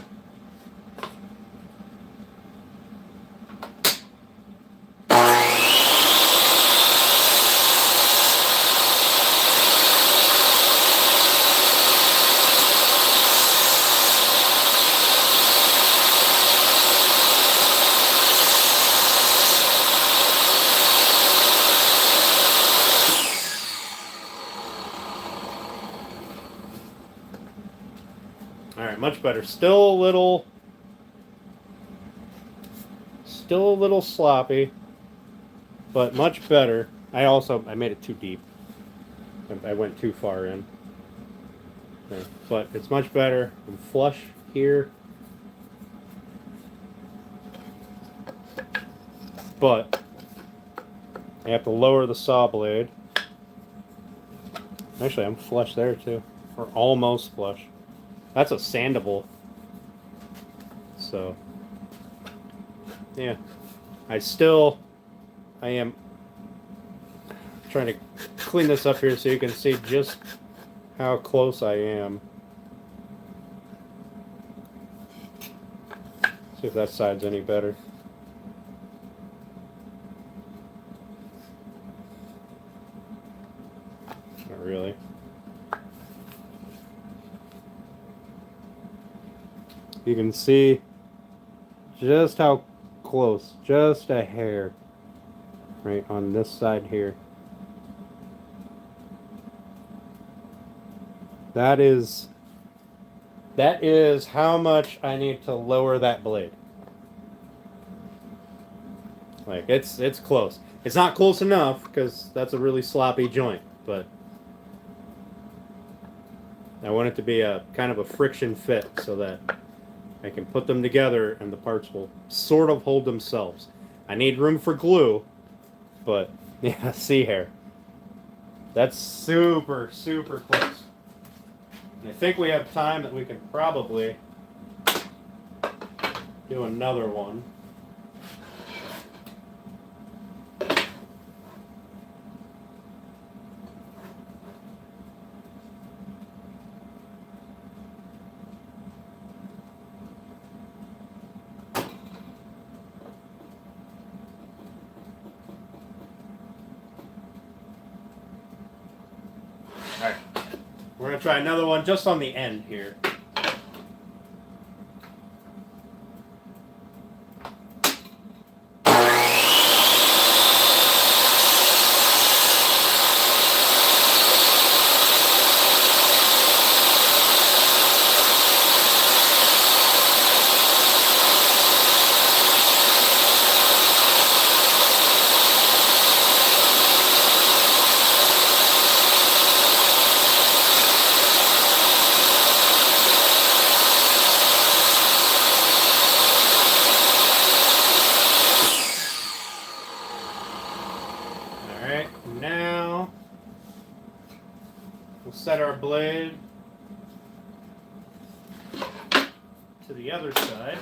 Alright, much better. Still a little sloppy, but much better. I made it too deep. I went too far in. Okay, but it's much better. I'm flush here. But I have to lower the saw blade. Actually, I'm flush there too. Or almost flush. That's a sandable. So, yeah. I am trying to clean this up here so you can see just how close I am. See if that side's any better. Not really. You can see just how close, just a hair, right on this side here. That is how much I need to lower that blade. Like it's close. It's not close enough because that's a really sloppy joint, but I want it to be a kind of a friction fit so that I can put them together and the parts will sort of hold themselves. I need room for glue, but yeah, see here. That's super, super close. And I think we have time that we can probably do another one. Alright, we're going to try another one just on the end here. Now we'll set our blade to the other side.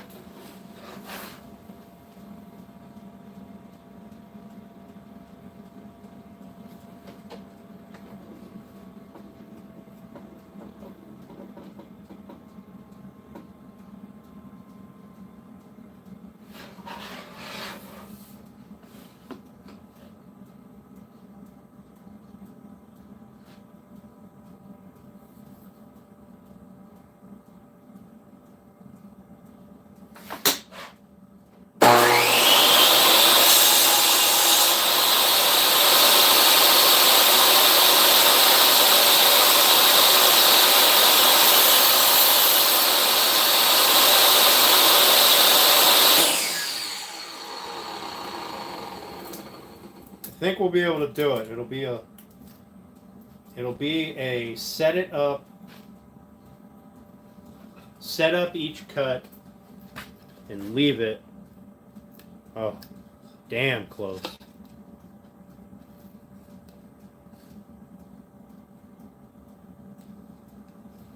I think we'll be able to do it. It'll be a set up each cut and leave it. Oh, damn close.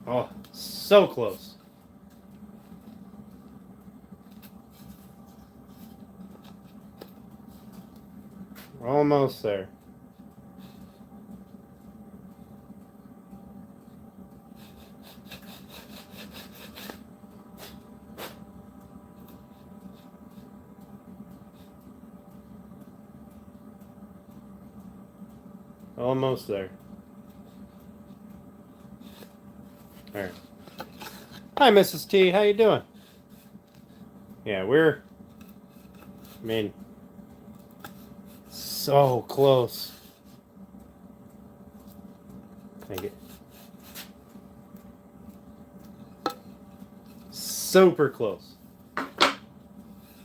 Oh, so close. We're almost there. Almost there. All right. Hi, Mrs. T. How you doing? Yeah, I mean, so close. Thank you. Super close.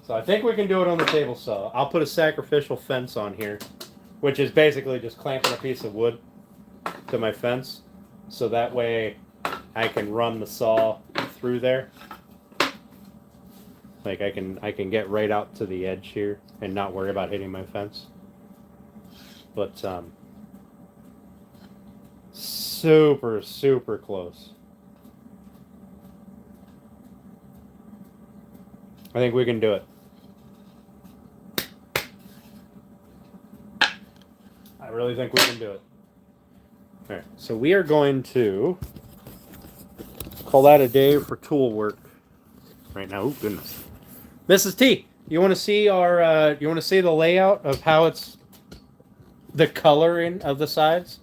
So I think we can do it on the table saw. I'll put a sacrificial fence on here, which is basically just clamping a piece of wood to my fence, so that way I can run the saw through there. Like I can get right out to the edge here and not worry about hitting my fence. But super close. I think we can do it. I really think we can do it. All right, so we are going to call that a day for tool work right now. Oh goodness, Mrs. T, you want to see our? You want to see the layout of how it's the coloring of the sides?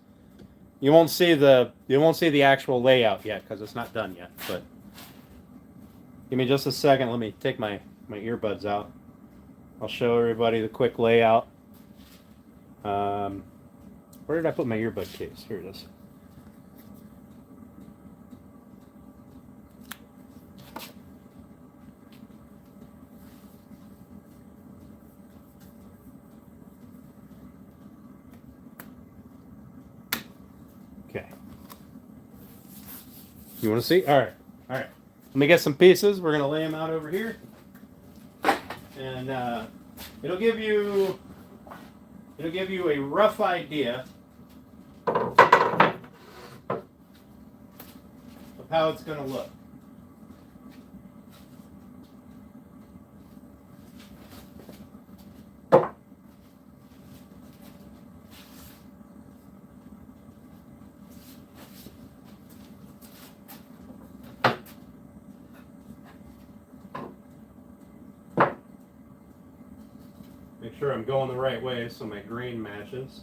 You won't see the actual layout yet because it's not done yet. But give me just a second. Let me take my earbuds out. I'll show everybody the quick layout. Where did I put my earbud case? Here it is. Okay. You want to see? All right. All right. Let me get some pieces. We're going to lay them out over here. And it'll give you a rough idea of how it's going to look. Make sure I'm going the right way so my grain matches.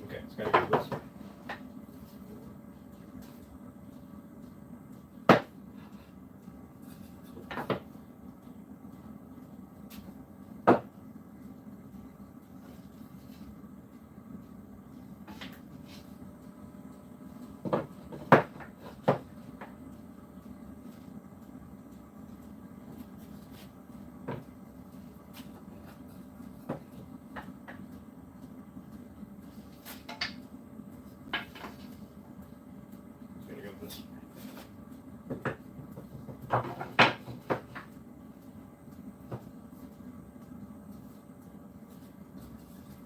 Okay, it's got to go this way.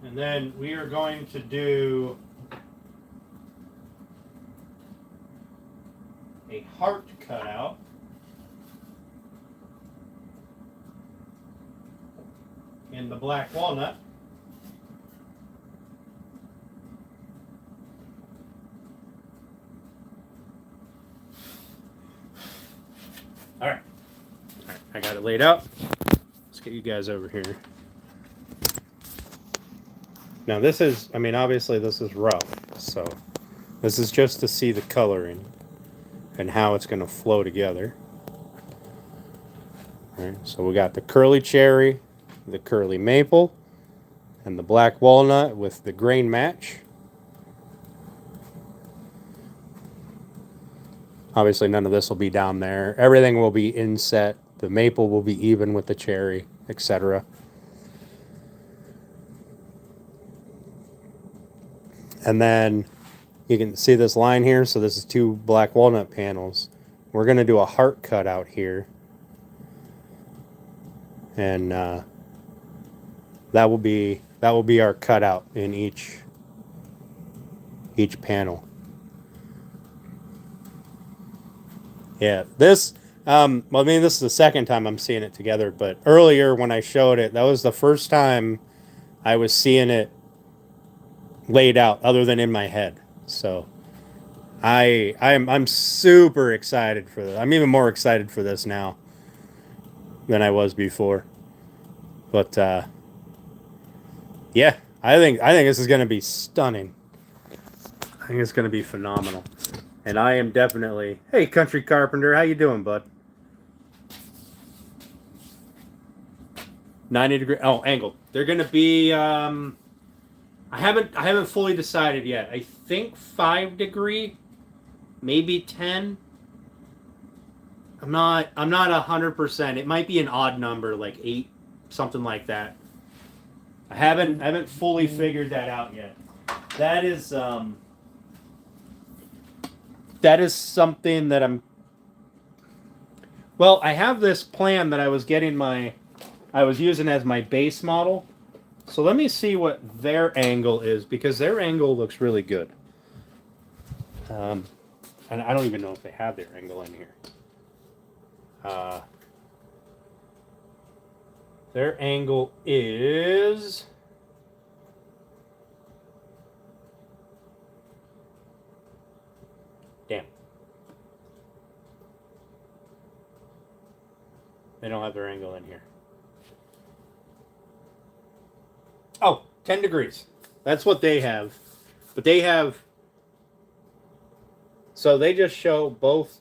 And then we are going to do a heart cutout. In the black walnut. All right. I got it laid out. Let's get you guys over here. Now this is, I mean, obviously this is rough, so this is just to see the coloring and how it's going to flow together. All right, so we got the curly cherry, the curly maple, and the black walnut with the grain match. Obviously none of this will be down there. Everything will be inset. The maple will be even with the cherry, etc. And then you can see this line here. So this is 2 black walnut panels. We're going to do a heart cut out here. And that will be our cutout in each panel. Yeah, this well, I mean, this is the second time I'm seeing it together, but earlier when I showed it, that was the first time I was seeing it laid out other than in my head. So I'm super excited for this. I'm even more excited for this now than I was before. But yeah, I think this is going to be stunning. I think it's going to be phenomenal. And I am definitely, hey, Country Carpenter, how you doing, bud? 90 degree. Oh, angled. They're going to be. I haven't fully decided yet. I think 5 degree, maybe 10. I'm not 100%. It might be an odd number, like 8, something like that. I haven't fully figured that out yet. That is something that I'm. Well, I have this plan that I was using as my base model. So let me see what their angle is, because their angle looks really good. And I don't even know if they have their angle in here. Their angle is. Damn. They don't have their angle in here. Oh, 10 degrees. That's what they have. But they have. So they just show both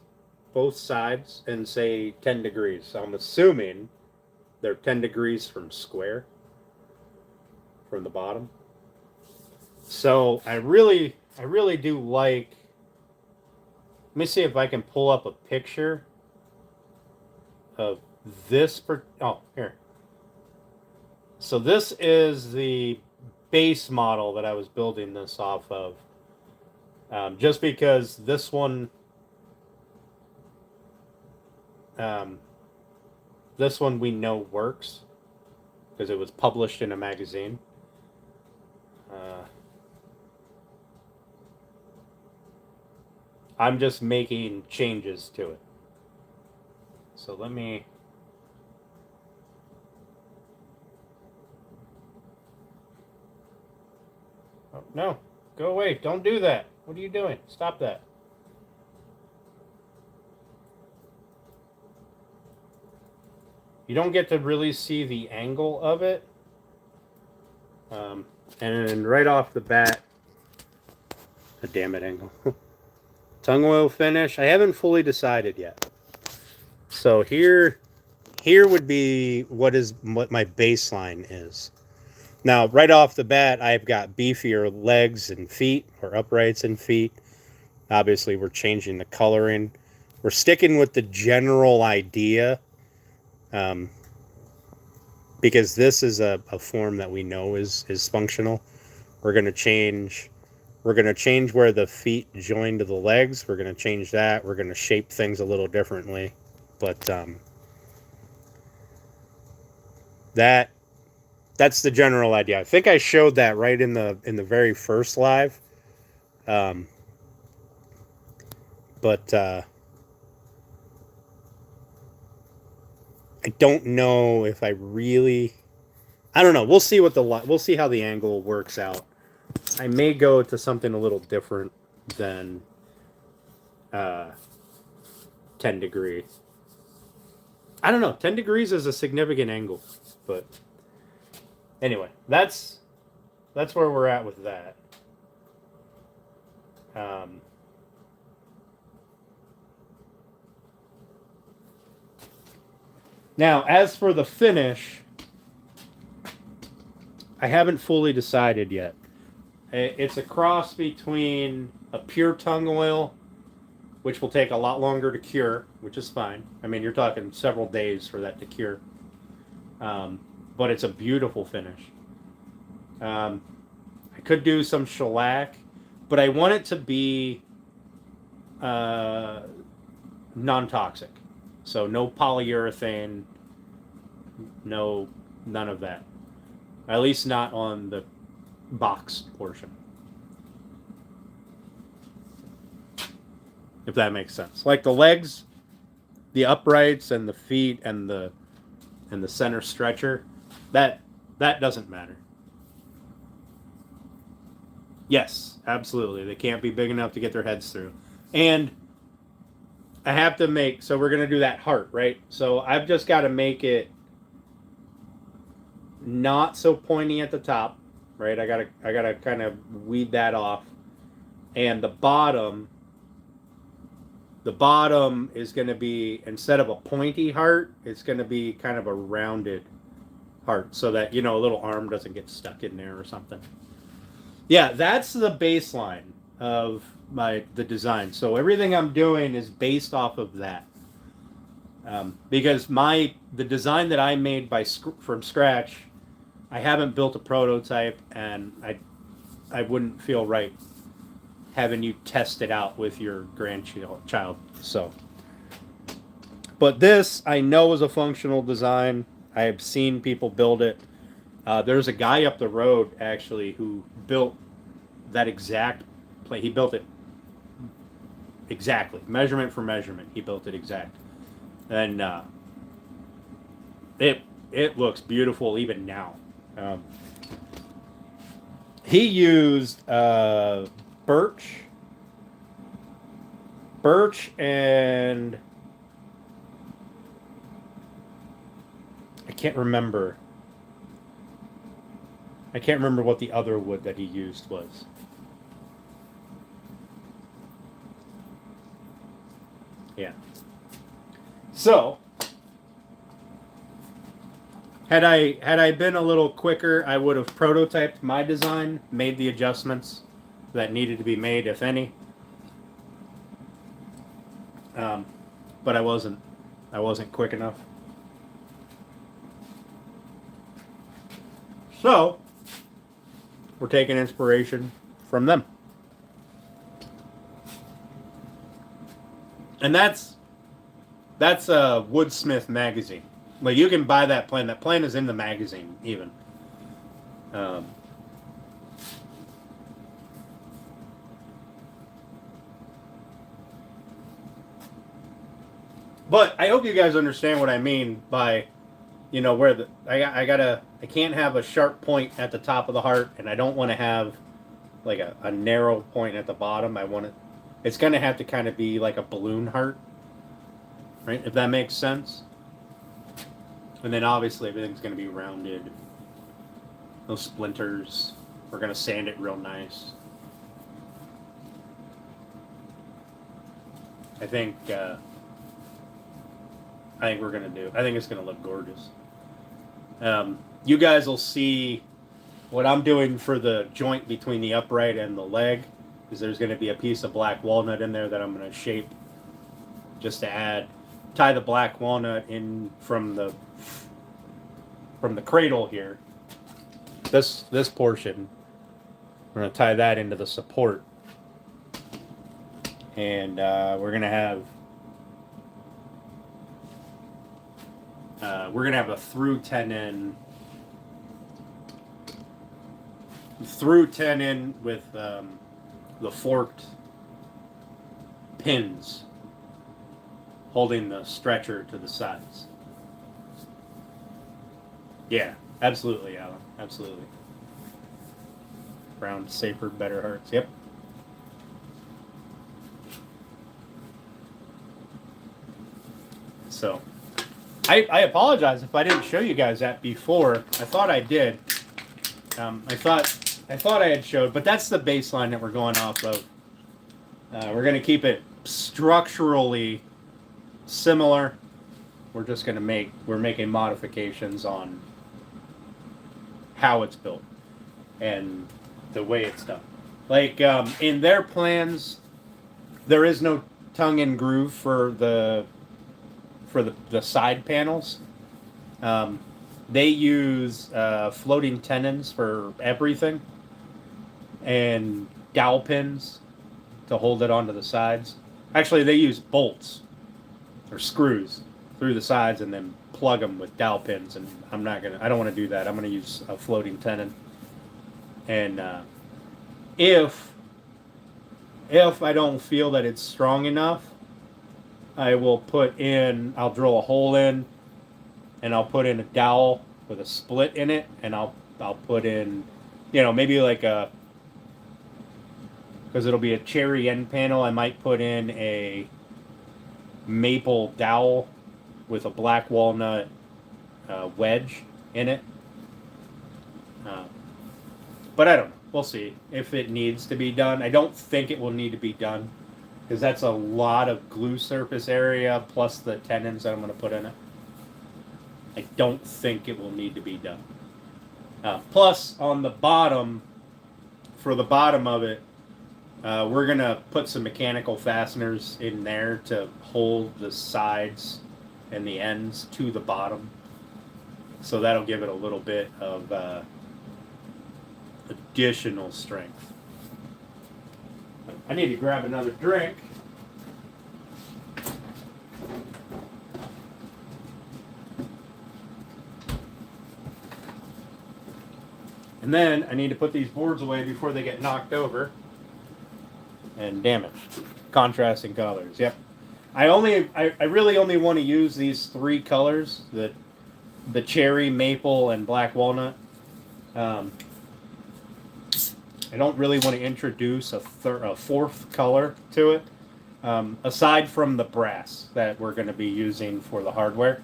sides and say 10 degrees. So I'm assuming they're 10 degrees from square, from the bottom. So I really do like. Let me see if I can pull up a picture of this. Oh, here. So this is the base model that I was building this off of. Just because this one we know works because it was published in a magazine. I'm just making changes to it. So let me. Oh, no, go away. Don't do that. What are you doing? Stop that. You don't get to really see the angle of it. And right off the bat, a damn it angle. Tung oil finish. I haven't fully decided yet. So here would be what my baseline is. Now, right off the bat, I've got beefier legs and feet, or uprights and feet. Obviously, we're changing the coloring. We're sticking with the general idea, because this is a form that we know is functional. We're going to change where the feet join to the legs. We're going to change that. We're going to shape things a little differently. But that's the general idea. I think I showed that right in the very first live. But I don't know if I don't know. We'll see we'll see how the angle works out. I may go to something a little different than 10 degrees. I don't know. 10 degrees is a significant angle, but anyway, that's where we're at with that. Now, as for the finish, I haven't fully decided yet. It's a cross between a pure tung oil, which will take a lot longer to cure, which is fine. I mean, you're talking several days for that to cure. But it's a beautiful finish. I could do some shellac, but I want it to be non-toxic. So no polyurethane, none of that. At least not on the box portion. If that makes sense. Like the legs, the uprights and the feet and the center stretcher, that doesn't matter. Yes, absolutely. They can't be big enough to get their heads through. And I have to so we're going to do that heart, right? So I've just got to make it not so pointy at the top. right? I gotta kind of weed that off. And the bottom is going to be, instead of a pointy heart, it's going to be kind of a rounded heart, so that, a little arm doesn't get stuck in there or something. Yeah, that's the baseline of the design. So everything I'm doing is based off of that. Because the design that I made from scratch, I haven't built a prototype, and I wouldn't feel right having you test it out with your grandchild. So, but this I know is a functional design. I have seen people build it. There's a guy up the road actually who built that exact plane. He built it exactly, measurement for measurement. He built it exact, and it looks beautiful even now. Um, he used birch, and I can't remember. I can't remember what the other wood that he used was. Yeah. So, had I been a little quicker, I would have prototyped my design, made the adjustments that needed to be made, if any. But I wasn't quick enough. So, we're taking inspiration from them. And that's a Woodsmith magazine. Like, you can buy that plane. That plane is in the magazine, even. But I hope you guys understand what I mean by, where I can't have a sharp point at the top of the heart, and I don't want to have like a narrow point at the bottom. It's going to have to kind of be like a balloon heart, right? If that makes sense. And then obviously everything's going to be rounded. No splinters. We're going to sand it real nice. I think we're going to do. I think it's going to look gorgeous. You guys will see what I'm doing for the joint between the upright and the leg. Is there's going to be a piece of black walnut in there that I'm going to shape just to tie the black walnut in from the cradle here. This portion, we're going to tie that into the support, and we're going to have a through tenon with the forked pins holding the stretcher to the sides. Yeah, absolutely, Alan. Absolutely. Brown, safer, better hearts. Yep. So, I apologize if I didn't show you guys that before. I thought I did. I thought I had showed, but that's the baseline that we're going off of. We're going to keep it structurally similar. We're just going to we're making modifications on how it's built and the way it's done. Like, in their plans, there is no tongue and groove for the side panels. They use floating tenons for everything and dowel pins to hold it onto the sides. Actually, they use bolts or screws through the sides and then plug them with dowel pins. And I don't want to do that. I'm going to use a floating tenon. And if I don't feel that it's strong enough, I'll drill a hole in, and I'll put in a dowel with a split in it, and I'll put in, maybe like because it'll be a cherry end panel, I might put in a maple dowel with a black walnut wedge in it. But I don't know. We'll see if it needs to be done. I don't think it will need to be done because that's a lot of glue surface area plus the tenons that I'm going to put in it. I don't think it will need to be done. Plus, on the bottom, for the bottom of it, we're going to put some mechanical fasteners in there to hold the sides and the ends to the bottom. So that'll give it a little bit of additional strength. I need to grab another drink. And then I need to put these boards away before they get knocked over and damaged. Contrasting colors. Yep. I really only want to use these three colors, the cherry, maple, and black walnut. I don't really want to introduce a fourth color to it, aside from the brass that we're going to be using for the hardware.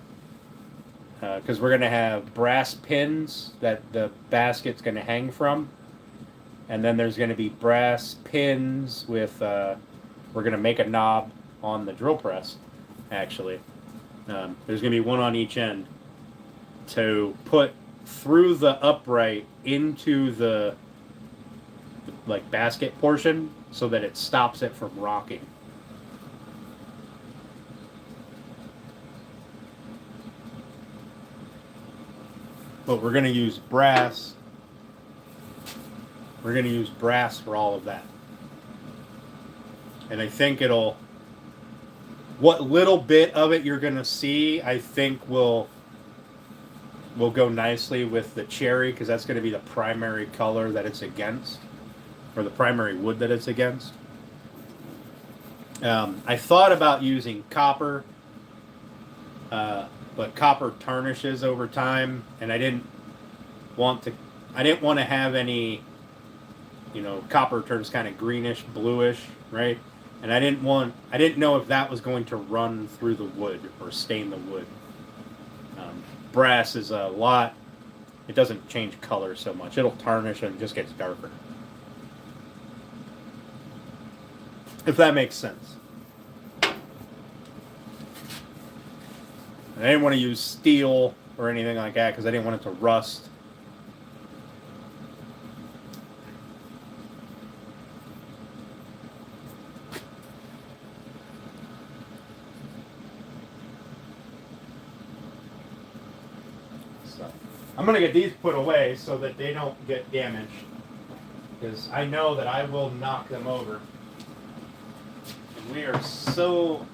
Because we're going to have brass pins that the basket's going to hang from. And then there's going to be brass pins with, we're going to make a knob on the drill press, actually. There's going to be one on each end to put through the upright into the like basket portion so that it stops it from rocking. But we're going to use brass. We're going to use brass for all of that. And I think it'll, what little bit of it you're going to see, I think will go nicely with the cherry, because that's going to be the primary color that it's against, or the primary wood that it's against. I thought about using copper, but copper tarnishes over time, and I didn't want to have any, copper turns kind of greenish, bluish, right? And I didn't know if that was going to run through the wood or stain the wood. Brass is a lot, it doesn't change color so much. It'll tarnish and it just gets darker. If that makes sense. And I didn't want to use steel or anything like that because I didn't want it to rust. I'm going to get these put away so that they don't get damaged, because I know that I will knock them over. And we are so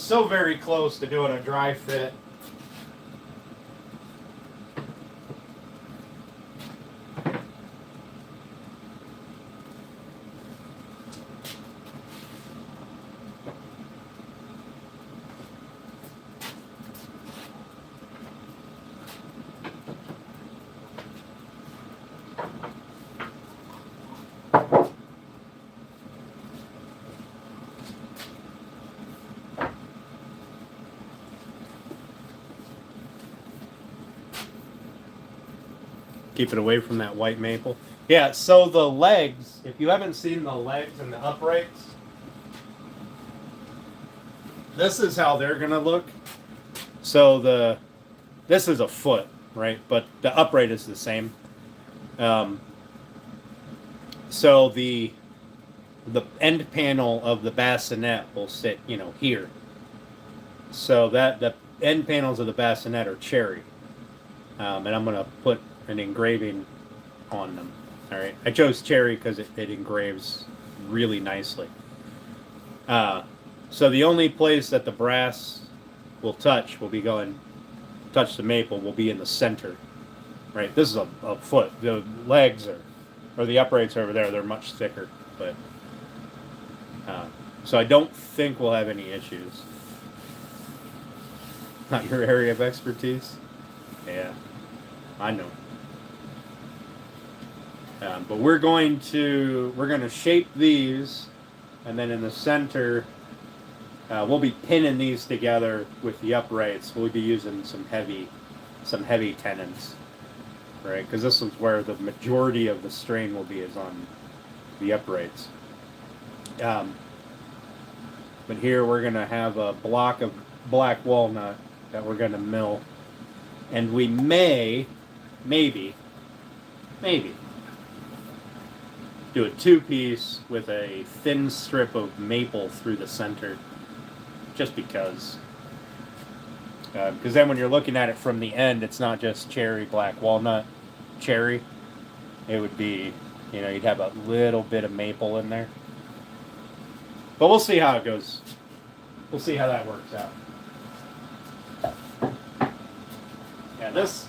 very close to doing a dry fit. Keep it away from that white maple. Yeah, so the legs, if you haven't seen the legs and the uprights, this is how they're going to look. So this is a foot, right? But the upright is the same. So the end panel of the bassinet will sit, here. So that the end panels of the bassinet are cherry. And I'm going to put an engraving on them. All right, I chose cherry because it engraves really nicely. So the only place that the brass will touch touch the maple will be in the center. Right, this is a foot. The legs or the uprights over there, they're much thicker. But so I don't think we'll have any issues. Not your area of expertise. Yeah, I know. But we're going to shape these, and then in the center, we'll be pinning these together with the uprights. We'll be using some heavy tenons. right? Because this is where the majority of the strain will be, is on the uprights. But here we're going to have a block of black walnut that we're going to mill. And we maybe, do a two-piece with a thin strip of maple through the center. Just because. Because then when you're looking at it from the end, it's not just cherry, black walnut, cherry. It would be, you'd have a little bit of maple in there. But we'll see how it goes. We'll see how that works out. Yeah, this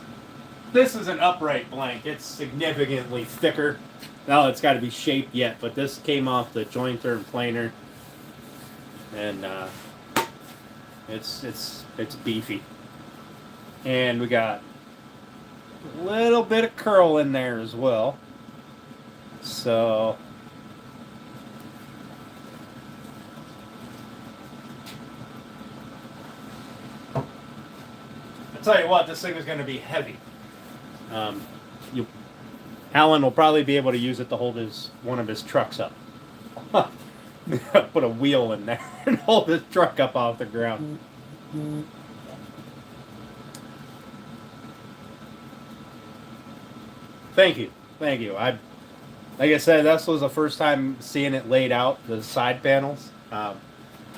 is an upright blank. It's significantly thicker. Now it's got to be shaped yet, but this came off the jointer and planer, and it's beefy. And we got a little bit of curl in there as well. So I'll tell you what, this thing is going to be heavy. Alan will probably be able to use it to hold one of his trucks up. Put a wheel in there and hold his truck up off the ground. Thank you. Like I said, this was the first time seeing it laid out, the side panels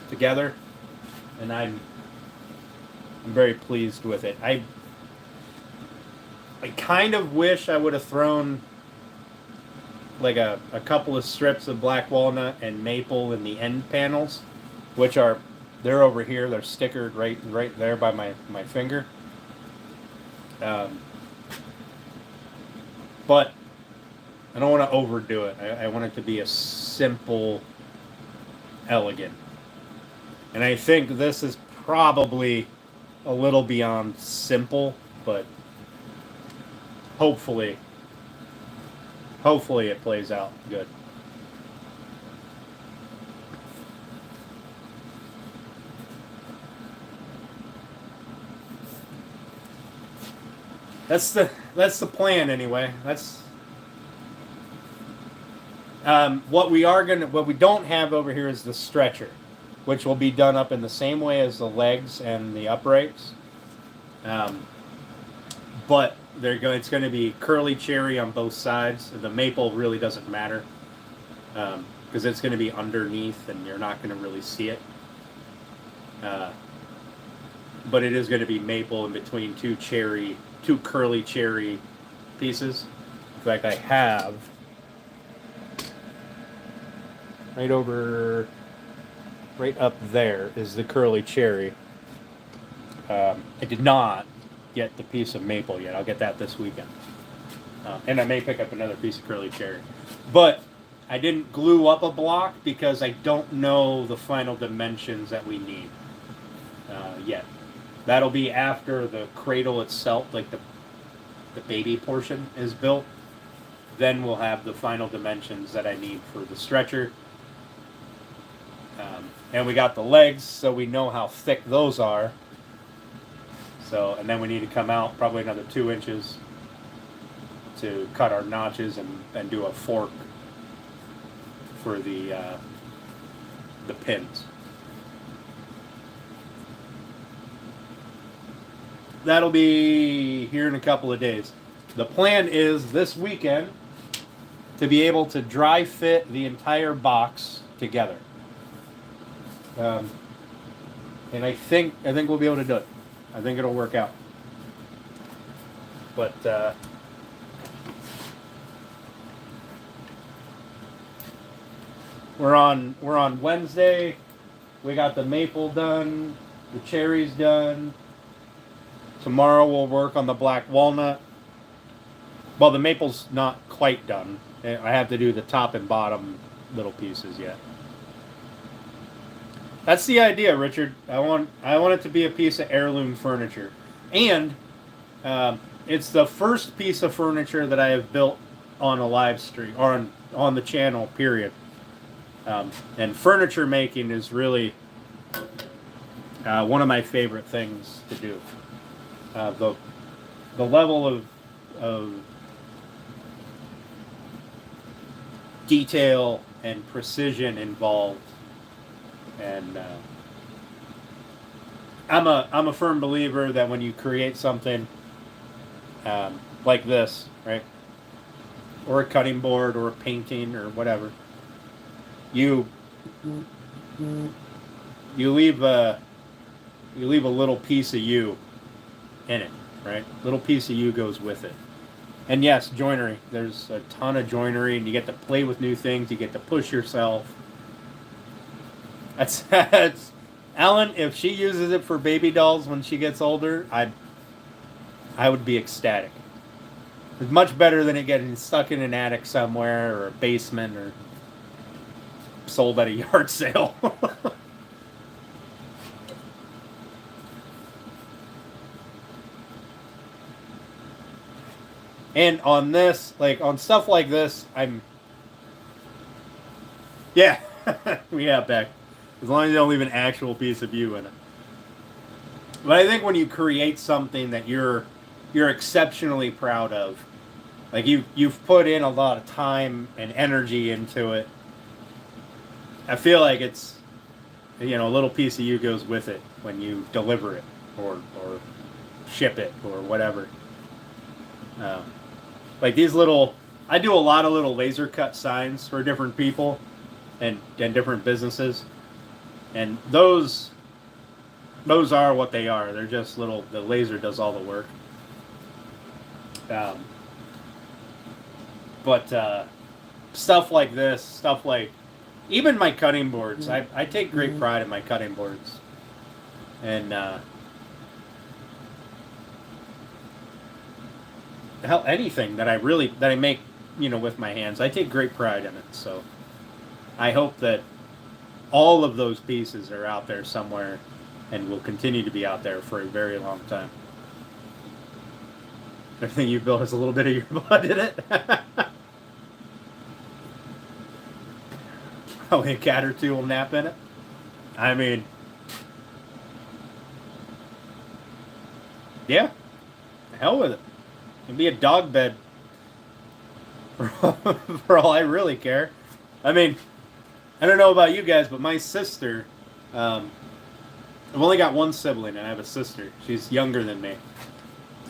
together, and I'm very pleased with it. I kind of wish I would have thrown like a couple of strips of black walnut and maple in the end panels, which they're over here. They're stickered right there by my finger. But I don't want to overdo it. I want it to be a simple, elegant. And I think this is probably a little beyond simple, but hopefully it plays out good. That's the plan anyway. That's what we don't have over here is the stretcher, which will be done up in the same way as the legs and the uprights. But it's going to be curly cherry on both sides. The maple really doesn't matter because it's going to be underneath and you're not going to really see it. But it is going to be maple in between two curly cherry pieces. In fact, I have right up there is the curly cherry. I did not get the piece of maple yet. I'll get that this weekend. And I may pick up another piece of curly cherry. But I didn't glue up a block because I don't know the final dimensions that we need yet. That'll be after the cradle itself, like the baby portion, is built. Then we'll have the final dimensions that I need for the stretcher. And we got the legs, so we know how thick those are. So, and then we need to come out probably another 2 inches to cut our notches and do a fork for the pins. That'll be here in a couple of days. The plan is this weekend to be able to dry fit the entire box together. And I think we'll be able to do it. I think it'll work out. But we're on Wednesday. We got the maple done, the cherries done. Tomorrow we'll work on the black walnut. Well, the maple's not quite done. I have to do the top and bottom little pieces yet. That's the idea, Richard. I want it to be a piece of heirloom furniture. And it's the first piece of furniture that I have built on a live stream, or on the channel, period. And furniture making is really one of my favorite things to do. The level of of detail and precision involved, and I'm a firm believer that when you create something like this, right, or a cutting board or a painting or whatever, you leave a little piece of you in it, right? Little piece of you goes with it. And yes, joinery. There's a ton of joinery, and you get to play with new things. You get to push yourself. That's Ellen. If she uses it for baby dolls when she gets older, I would be ecstatic. It's much better than it getting stuck in an attic somewhere or a basement or sold at a yard sale. And on this, like on stuff like this, yeah, we have back. As long as you don't leave an actual piece of you in it. But I think when you create something that you're exceptionally proud of, like you've put in a lot of time and energy into it, I feel like it's, a little piece of you goes with it when you deliver it or ship it or whatever. Like these little, I do a lot of little laser cut signs for different people and different businesses, and those are what they are. They're just little. The laser does all the work. But stuff like this, stuff like even my cutting boards, I take great pride in my cutting boards, and hell, anything that I make, with my hands, I take great pride in it. So I hope that all of those pieces are out there somewhere and will continue to be out there for a very long time. Everything you built has a little bit of your blood in it. Probably a cat or two will nap in it. I mean, yeah, the hell with it. It'd be a dog bed for all I really care. I mean, I don't know about you guys, but my sister, I've only got one sibling, and I have a sister. She's younger than me.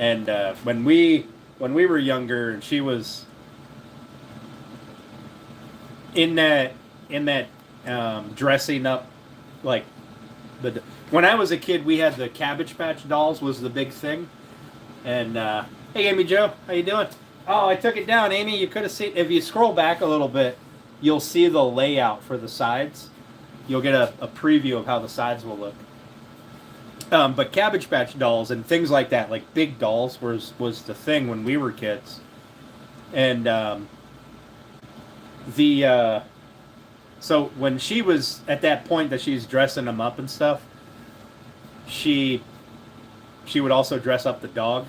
And when we were younger, and she was in that dressing up, like when I was a kid, we had the Cabbage Patch dolls was the big thing. And hey, Amy Jo, how you doing? Oh, I took it down, Amy. You could have seen, if you scroll back a little bit, you'll see the layout for the sides. You'll get a preview of how the sides will look. But Cabbage Patch dolls and things like that, like big dolls, was the thing when we were kids. And so when she was at that point that she's dressing them up and stuff, she would also dress up the dog,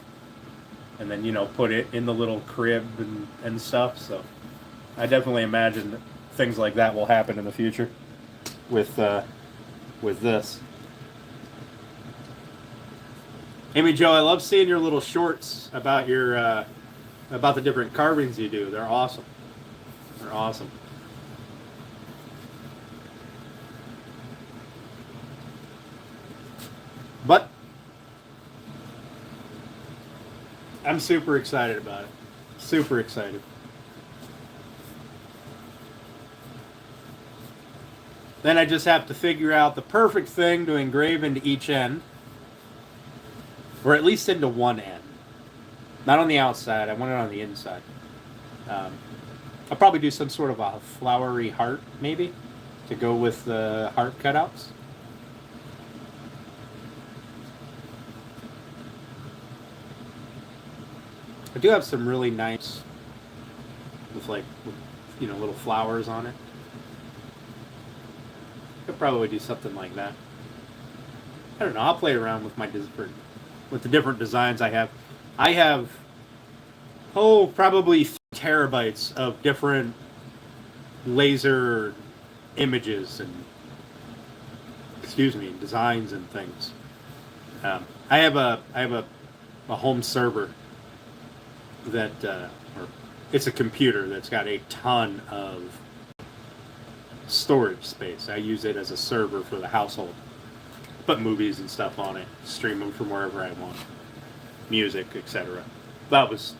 and then put it in the little crib and stuff. So I definitely imagine that things like that will happen in the future with this. Amy Jo, I love seeing your little shorts about your about the different carvings you do. They're awesome. They're awesome. But I'm super excited about it. Super excited. Then I just have to figure out the perfect thing to engrave into each end. Or at least into one end. Not on the outside. I want it on the inside. I'll probably do some sort of a flowery heart, maybe, to go with the heart cutouts. I do have some really nice, with little flowers on it. Could probably do something like that. I don't know. I'll play around with with the different designs I have. I have, probably terabytes of different laser images and, designs and things. I have a home server that, or it's a computer that's got a ton of storage space. I use it as a server for the household. Put movies and stuff on it, stream them from wherever I want, music, etc. That was,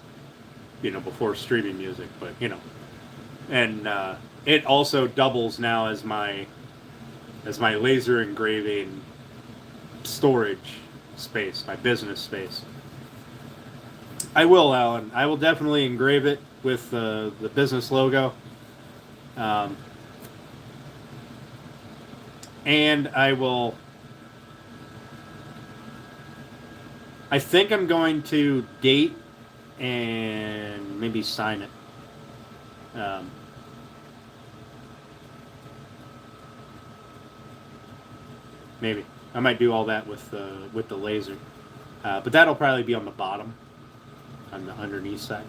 before streaming music, but and it also doubles now as my laser engraving storage space, my business space. I will, Alan. I will definitely engrave it with the business logo. And I will... I think I'm going to date and maybe sign it. Maybe. I might do all that with the laser. But that'll probably be on the bottom, on the underneath side.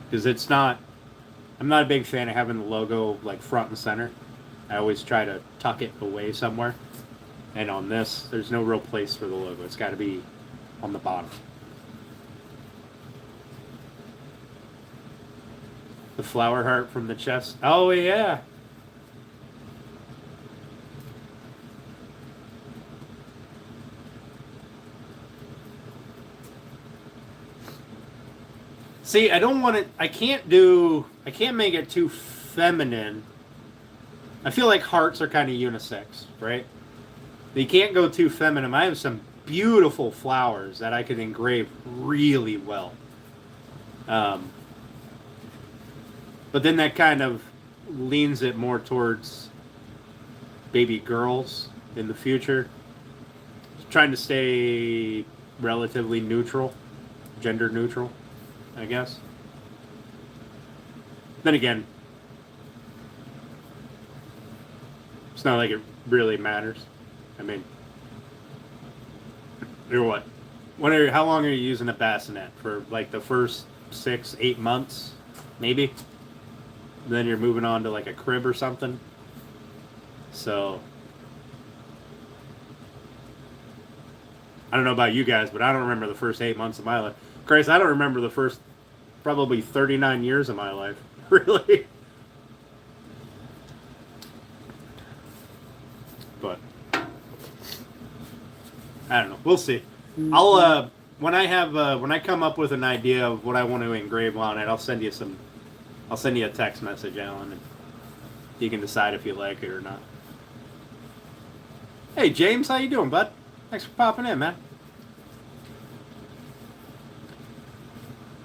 Because I'm not a big fan of having the logo like front and center. I always try to tuck it away somewhere. And on this, there's no real place for the logo. It's got to be on the bottom. The flower heart from the chest. Oh, yeah. See, I don't want it... I can't make it too feminine. I feel like hearts are kind of unisex, right? You can't go too feminine. I have some beautiful flowers that I could engrave really well. But then that kind of leans it more towards baby girls in the future. Trying to stay relatively neutral, gender neutral, I guess. Then again, it's not like it really matters. I mean, you're what? How long are you using a bassinet? For like the first 6-8 months, maybe? Then you're moving on to like a crib or something. So, I don't know about you guys, but I don't remember the first 8 months of my life. Christ, I don't remember the first probably 39 years of my life. Really? But I don't know. We'll see. I'll when I come up with an idea of what I want to engrave on it, I'll send you a text message, Alan, and you can decide if you like it or not. Hey James, how you doing, bud? Thanks for popping in, man.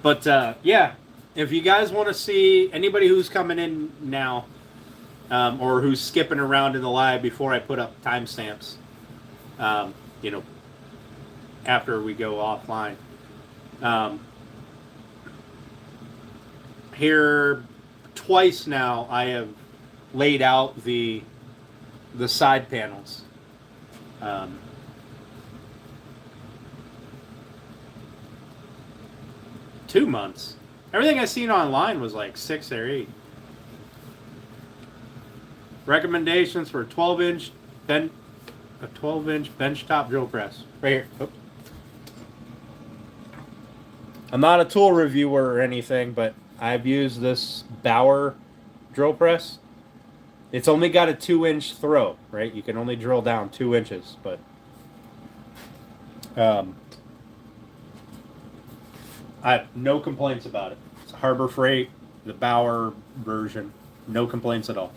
But yeah, if you guys want to see anybody who's coming in now, or who's skipping around in the live before I put up timestamps, after we go offline. Here, twice now, I have laid out the side panels. 2 months. Everything I seen online was like 6 or 8. Recommendations for a 12-inch benchtop drill press. Right here. Oops. I'm not a tool reviewer or anything, but I've used this Bauer drill press. It's only got a 2-inch throw, right? You can only drill down 2 inches, but I have no complaints about it. It's Harbor Freight, the Bauer version. No complaints at all.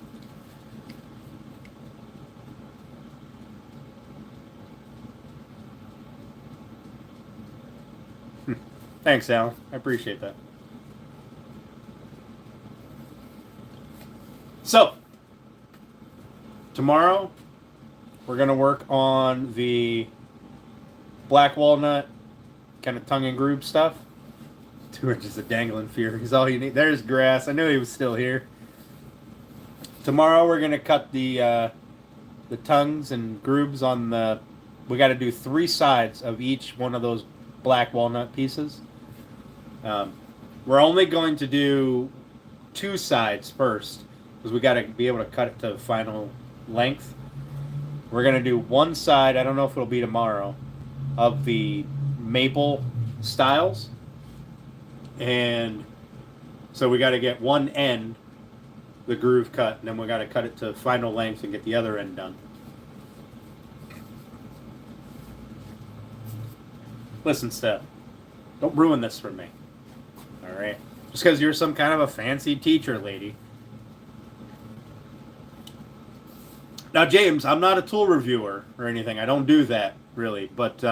Thanks, Alan. I appreciate that. So, tomorrow, we're going to work on the black walnut kind of tongue and groove stuff. 2 inches of dangling fury is all you need. There's grass. I knew he was still here. Tomorrow, we're going to cut the tongues and grooves on the... We got to do 3 sides of each one of those black walnut pieces. We're only going to do 2 sides first because we got to be able to cut it to final length. We're going to do 1 side. I don't know if it'll be tomorrow. of the maple styles. And so we got to get one end, the groove cut, and then we got to cut it to final length and get the other end done. Listen, Steph, don't ruin this for me. All right? Just because you're some kind of a fancy teacher, lady. Now, James, I'm not a tool reviewer or anything. I don't do that, really. But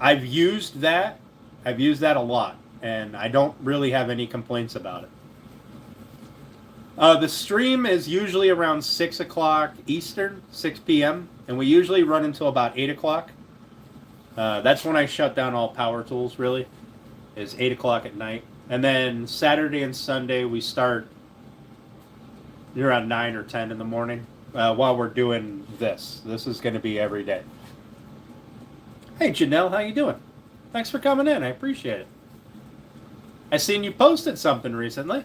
I've used that. I've used that a lot. And I don't really have any complaints about it. The stream is usually around 6 o'clock Eastern, 6 p.m. And we usually run until about 8 o'clock. That's when I shut down all power tools, really, is 8 o'clock at night. And then Saturday and Sunday, we start around 9 or 10 in the morning while we're doing this. This is going to be every day. Hey, Janelle, how you doing? Thanks for coming in. I appreciate it. I seen you posted something recently.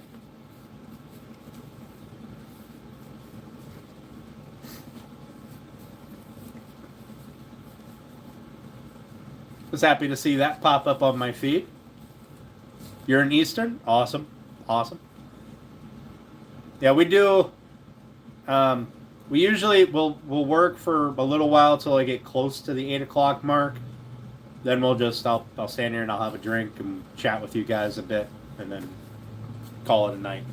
Was happy to see that pop up on my feed. You're in Eastern? Awesome. Awesome. Yeah, we do. We usually we'll work for a little while until I get close to the 8 o'clock mark. Then I'll stand here and I'll have a drink and chat with you guys a bit, and then call it a night.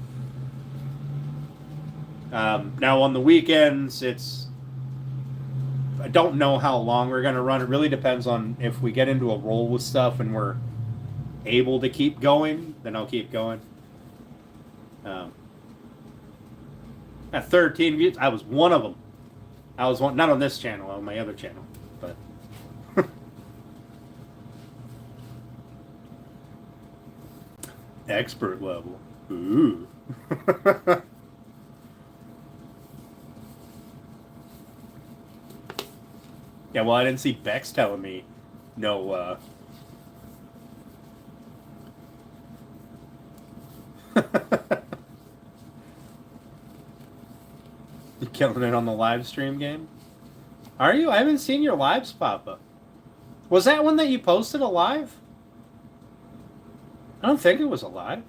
Now on the weekends, I don't know how long we're going to run. It really depends on if we get into a roll with stuff and we're able to keep going, then I'll keep going. At 13 views, I was one of them. I was one, not on this channel, on my other channel, but expert level. Ooh. Yeah, well, I didn't see Bex telling me no, You killing it on the live stream game? Are you? I haven't seen your lives pop up. Was that one that you posted alive? I don't think it was alive.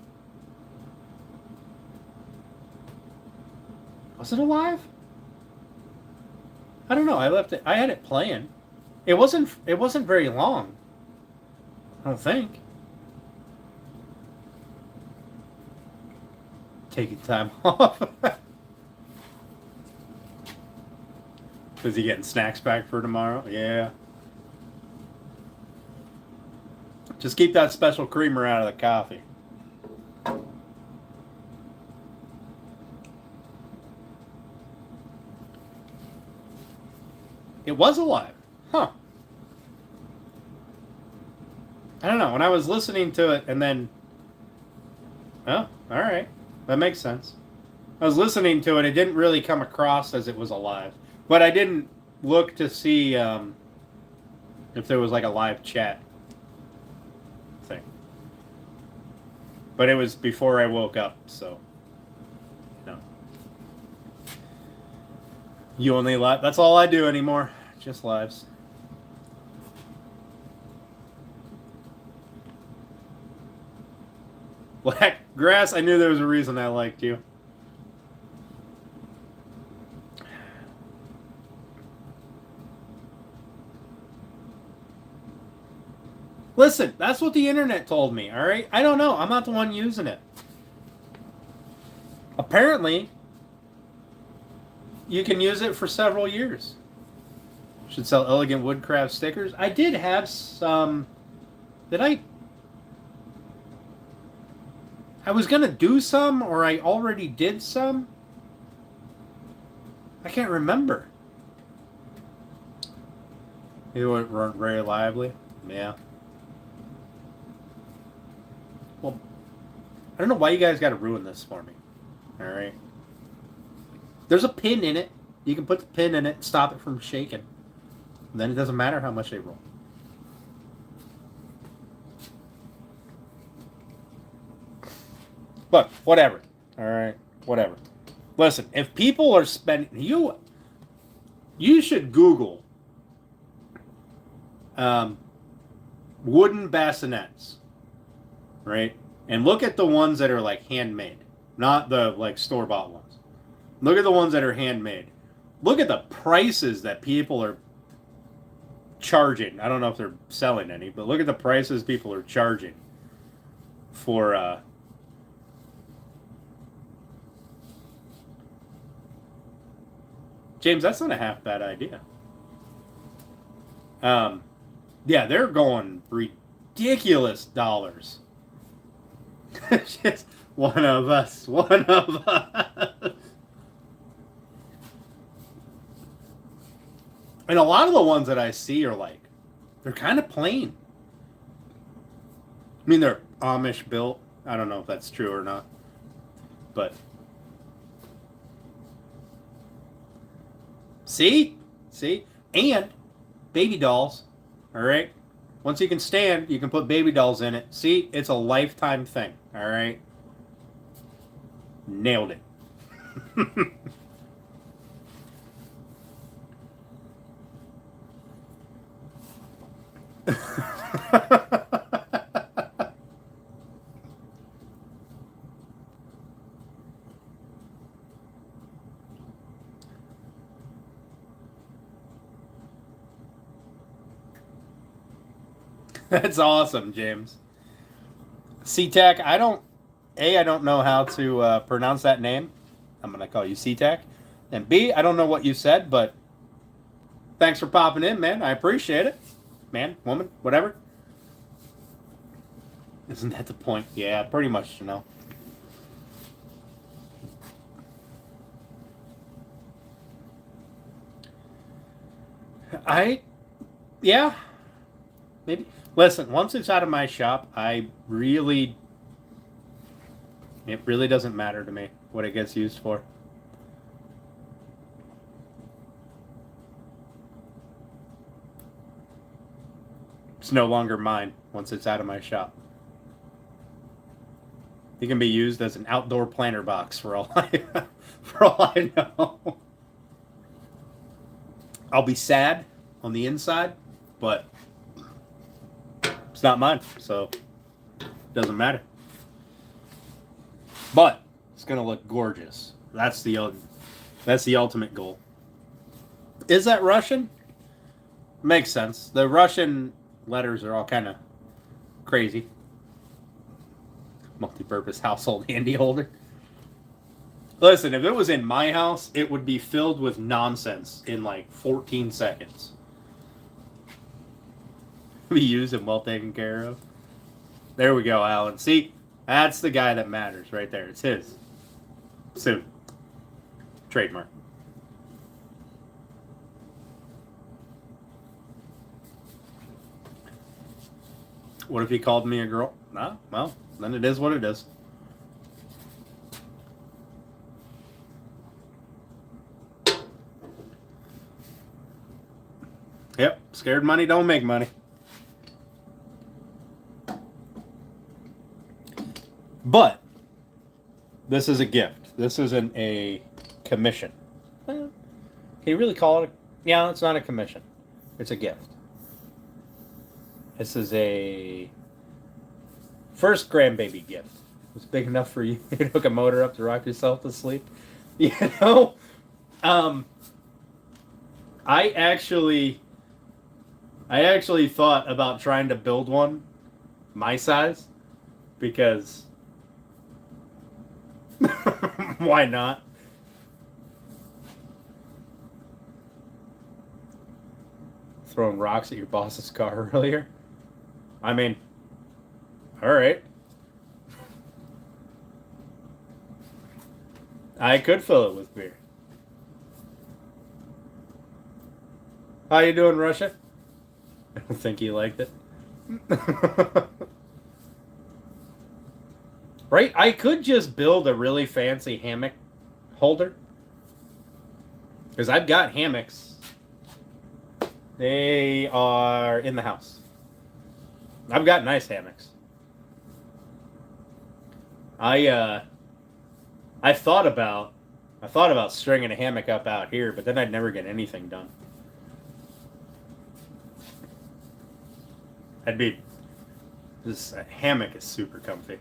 Was it alive? I don't know. I left it. I had it playing. It wasn't very long. I don't think. Taking time off. Is he getting snacks back for tomorrow? Yeah. Just keep that special creamer out of the coffee. It was alive. Huh. I don't know. When I was listening to it and then... Oh, alright. That makes sense. I was listening to it. It didn't really come across as it was alive. But I didn't look to see if there was like a live chat thing. But it was before I woke up, so... No. You only live. That's all I do anymore. Just lives. Black Grass, I knew there was a reason I liked you. Listen, that's what the internet told me, all right? I don't know. I'm not the one using it. Apparently, you can use it for several years. Should sell elegant Woodcraft stickers. I did have some... Did I... I was going to do some, or I already did some. I can't remember. It weren't very lively. Yeah. Well, I don't know why you guys got to ruin this for me. All right. There's a pin in it. You can put the pin in it and stop it from shaking. And then it doesn't matter how much they roll. Look, whatever. All right, whatever. Listen, if people are spending... You should Google Wooden bassinets, right? And look at the ones that are like handmade, not the like store-bought ones. Look at the ones that are handmade. Look at the prices that people are charging. I don't know if they're selling any, but look at the prices people are charging for James, that's not a half bad idea. Yeah, they're going ridiculous dollars. Just one of us. And a lot of the ones that I see are like, they're kind of plain. I mean, they're Amish built. I don't know if that's true or not. But see? And baby dolls. All right? Once you can stand, you can put baby dolls in it. See? It's a lifetime thing. All right? Nailed it. That's awesome, James. SeaTac, I don't know how to pronounce that name. I'm going to call you SeaTac. And B, I don't know what you said, but thanks for popping in, man. I appreciate it. Man, woman, whatever. Isn't that the point? Yeah, pretty much, you know. Yeah, maybe. Listen, once it's out of my shop, it really doesn't matter to me what it gets used for. It's no longer mine once it's out of my shop. It can be used as an outdoor planter box for all I know. I'll be sad on the inside, but it's not mine, so it doesn't matter. But it's gonna look gorgeous. That's the ultimate goal. Is that Russian? Makes sense. The Russian letters are all kind of crazy. Multi-purpose household handy holder. Listen, if it was in my house, it would be filled with nonsense in like 14 seconds. Be used and well taken care of. There we go, Alan. See, that's the guy that matters right there. It's his. Soon. Trademark. What if he called me a girl? Nah, well, then it is what it is. Yep, scared money don't make money. But this is a gift. This isn't a commission. Can you really call it yeah, it's not a commission. It's a gift. This is a first grandbaby gift. It's big enough for you to hook a motor up to rock yourself to sleep. You know? I actually thought about trying to build one my size because why not? Throwing rocks at your boss's car earlier. I mean, all right. I could fill it with beer. How you doing, Russia? I don't think he liked it. Right? I could just build a really fancy hammock holder. Because I've got hammocks. They are in the house. I've got nice hammocks. I thought about stringing a hammock up out here, but then I'd never get anything done. This hammock is super comfy.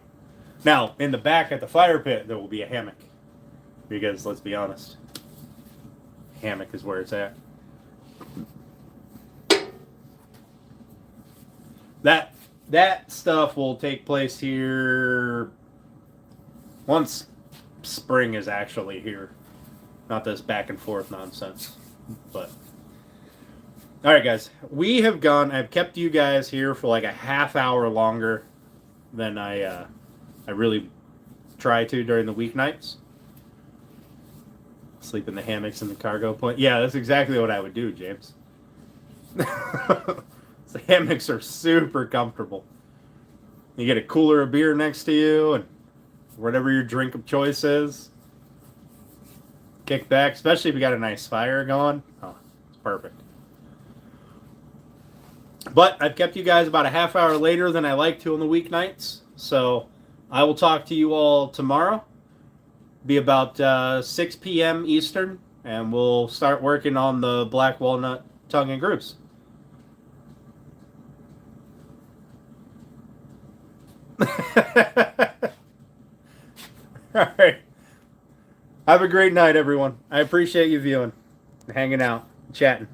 Now, in the back at the fire pit, there will be a hammock. Because, let's be honest, hammock is where it's at. That stuff will take place here once spring is actually here. Not this back and forth nonsense. But all right, guys, I've kept you guys here for like a half hour longer than I really try to during the weeknights. Sleep in the hammocks in the cargo point. Yeah, that's exactly what I would do, James. The hammocks are super comfortable. You get a cooler of beer next to you and whatever your drink of choice is. Kick back, especially if you got a nice fire going. Oh, it's perfect. But I've kept you guys about a half hour later than I like to on the weeknights. So I will talk to you all tomorrow. Be about 6 p.m. Eastern. And we'll start working on the black walnut tongue and grooves. All right. Have a great night, everyone. I appreciate you viewing, hanging out, chatting.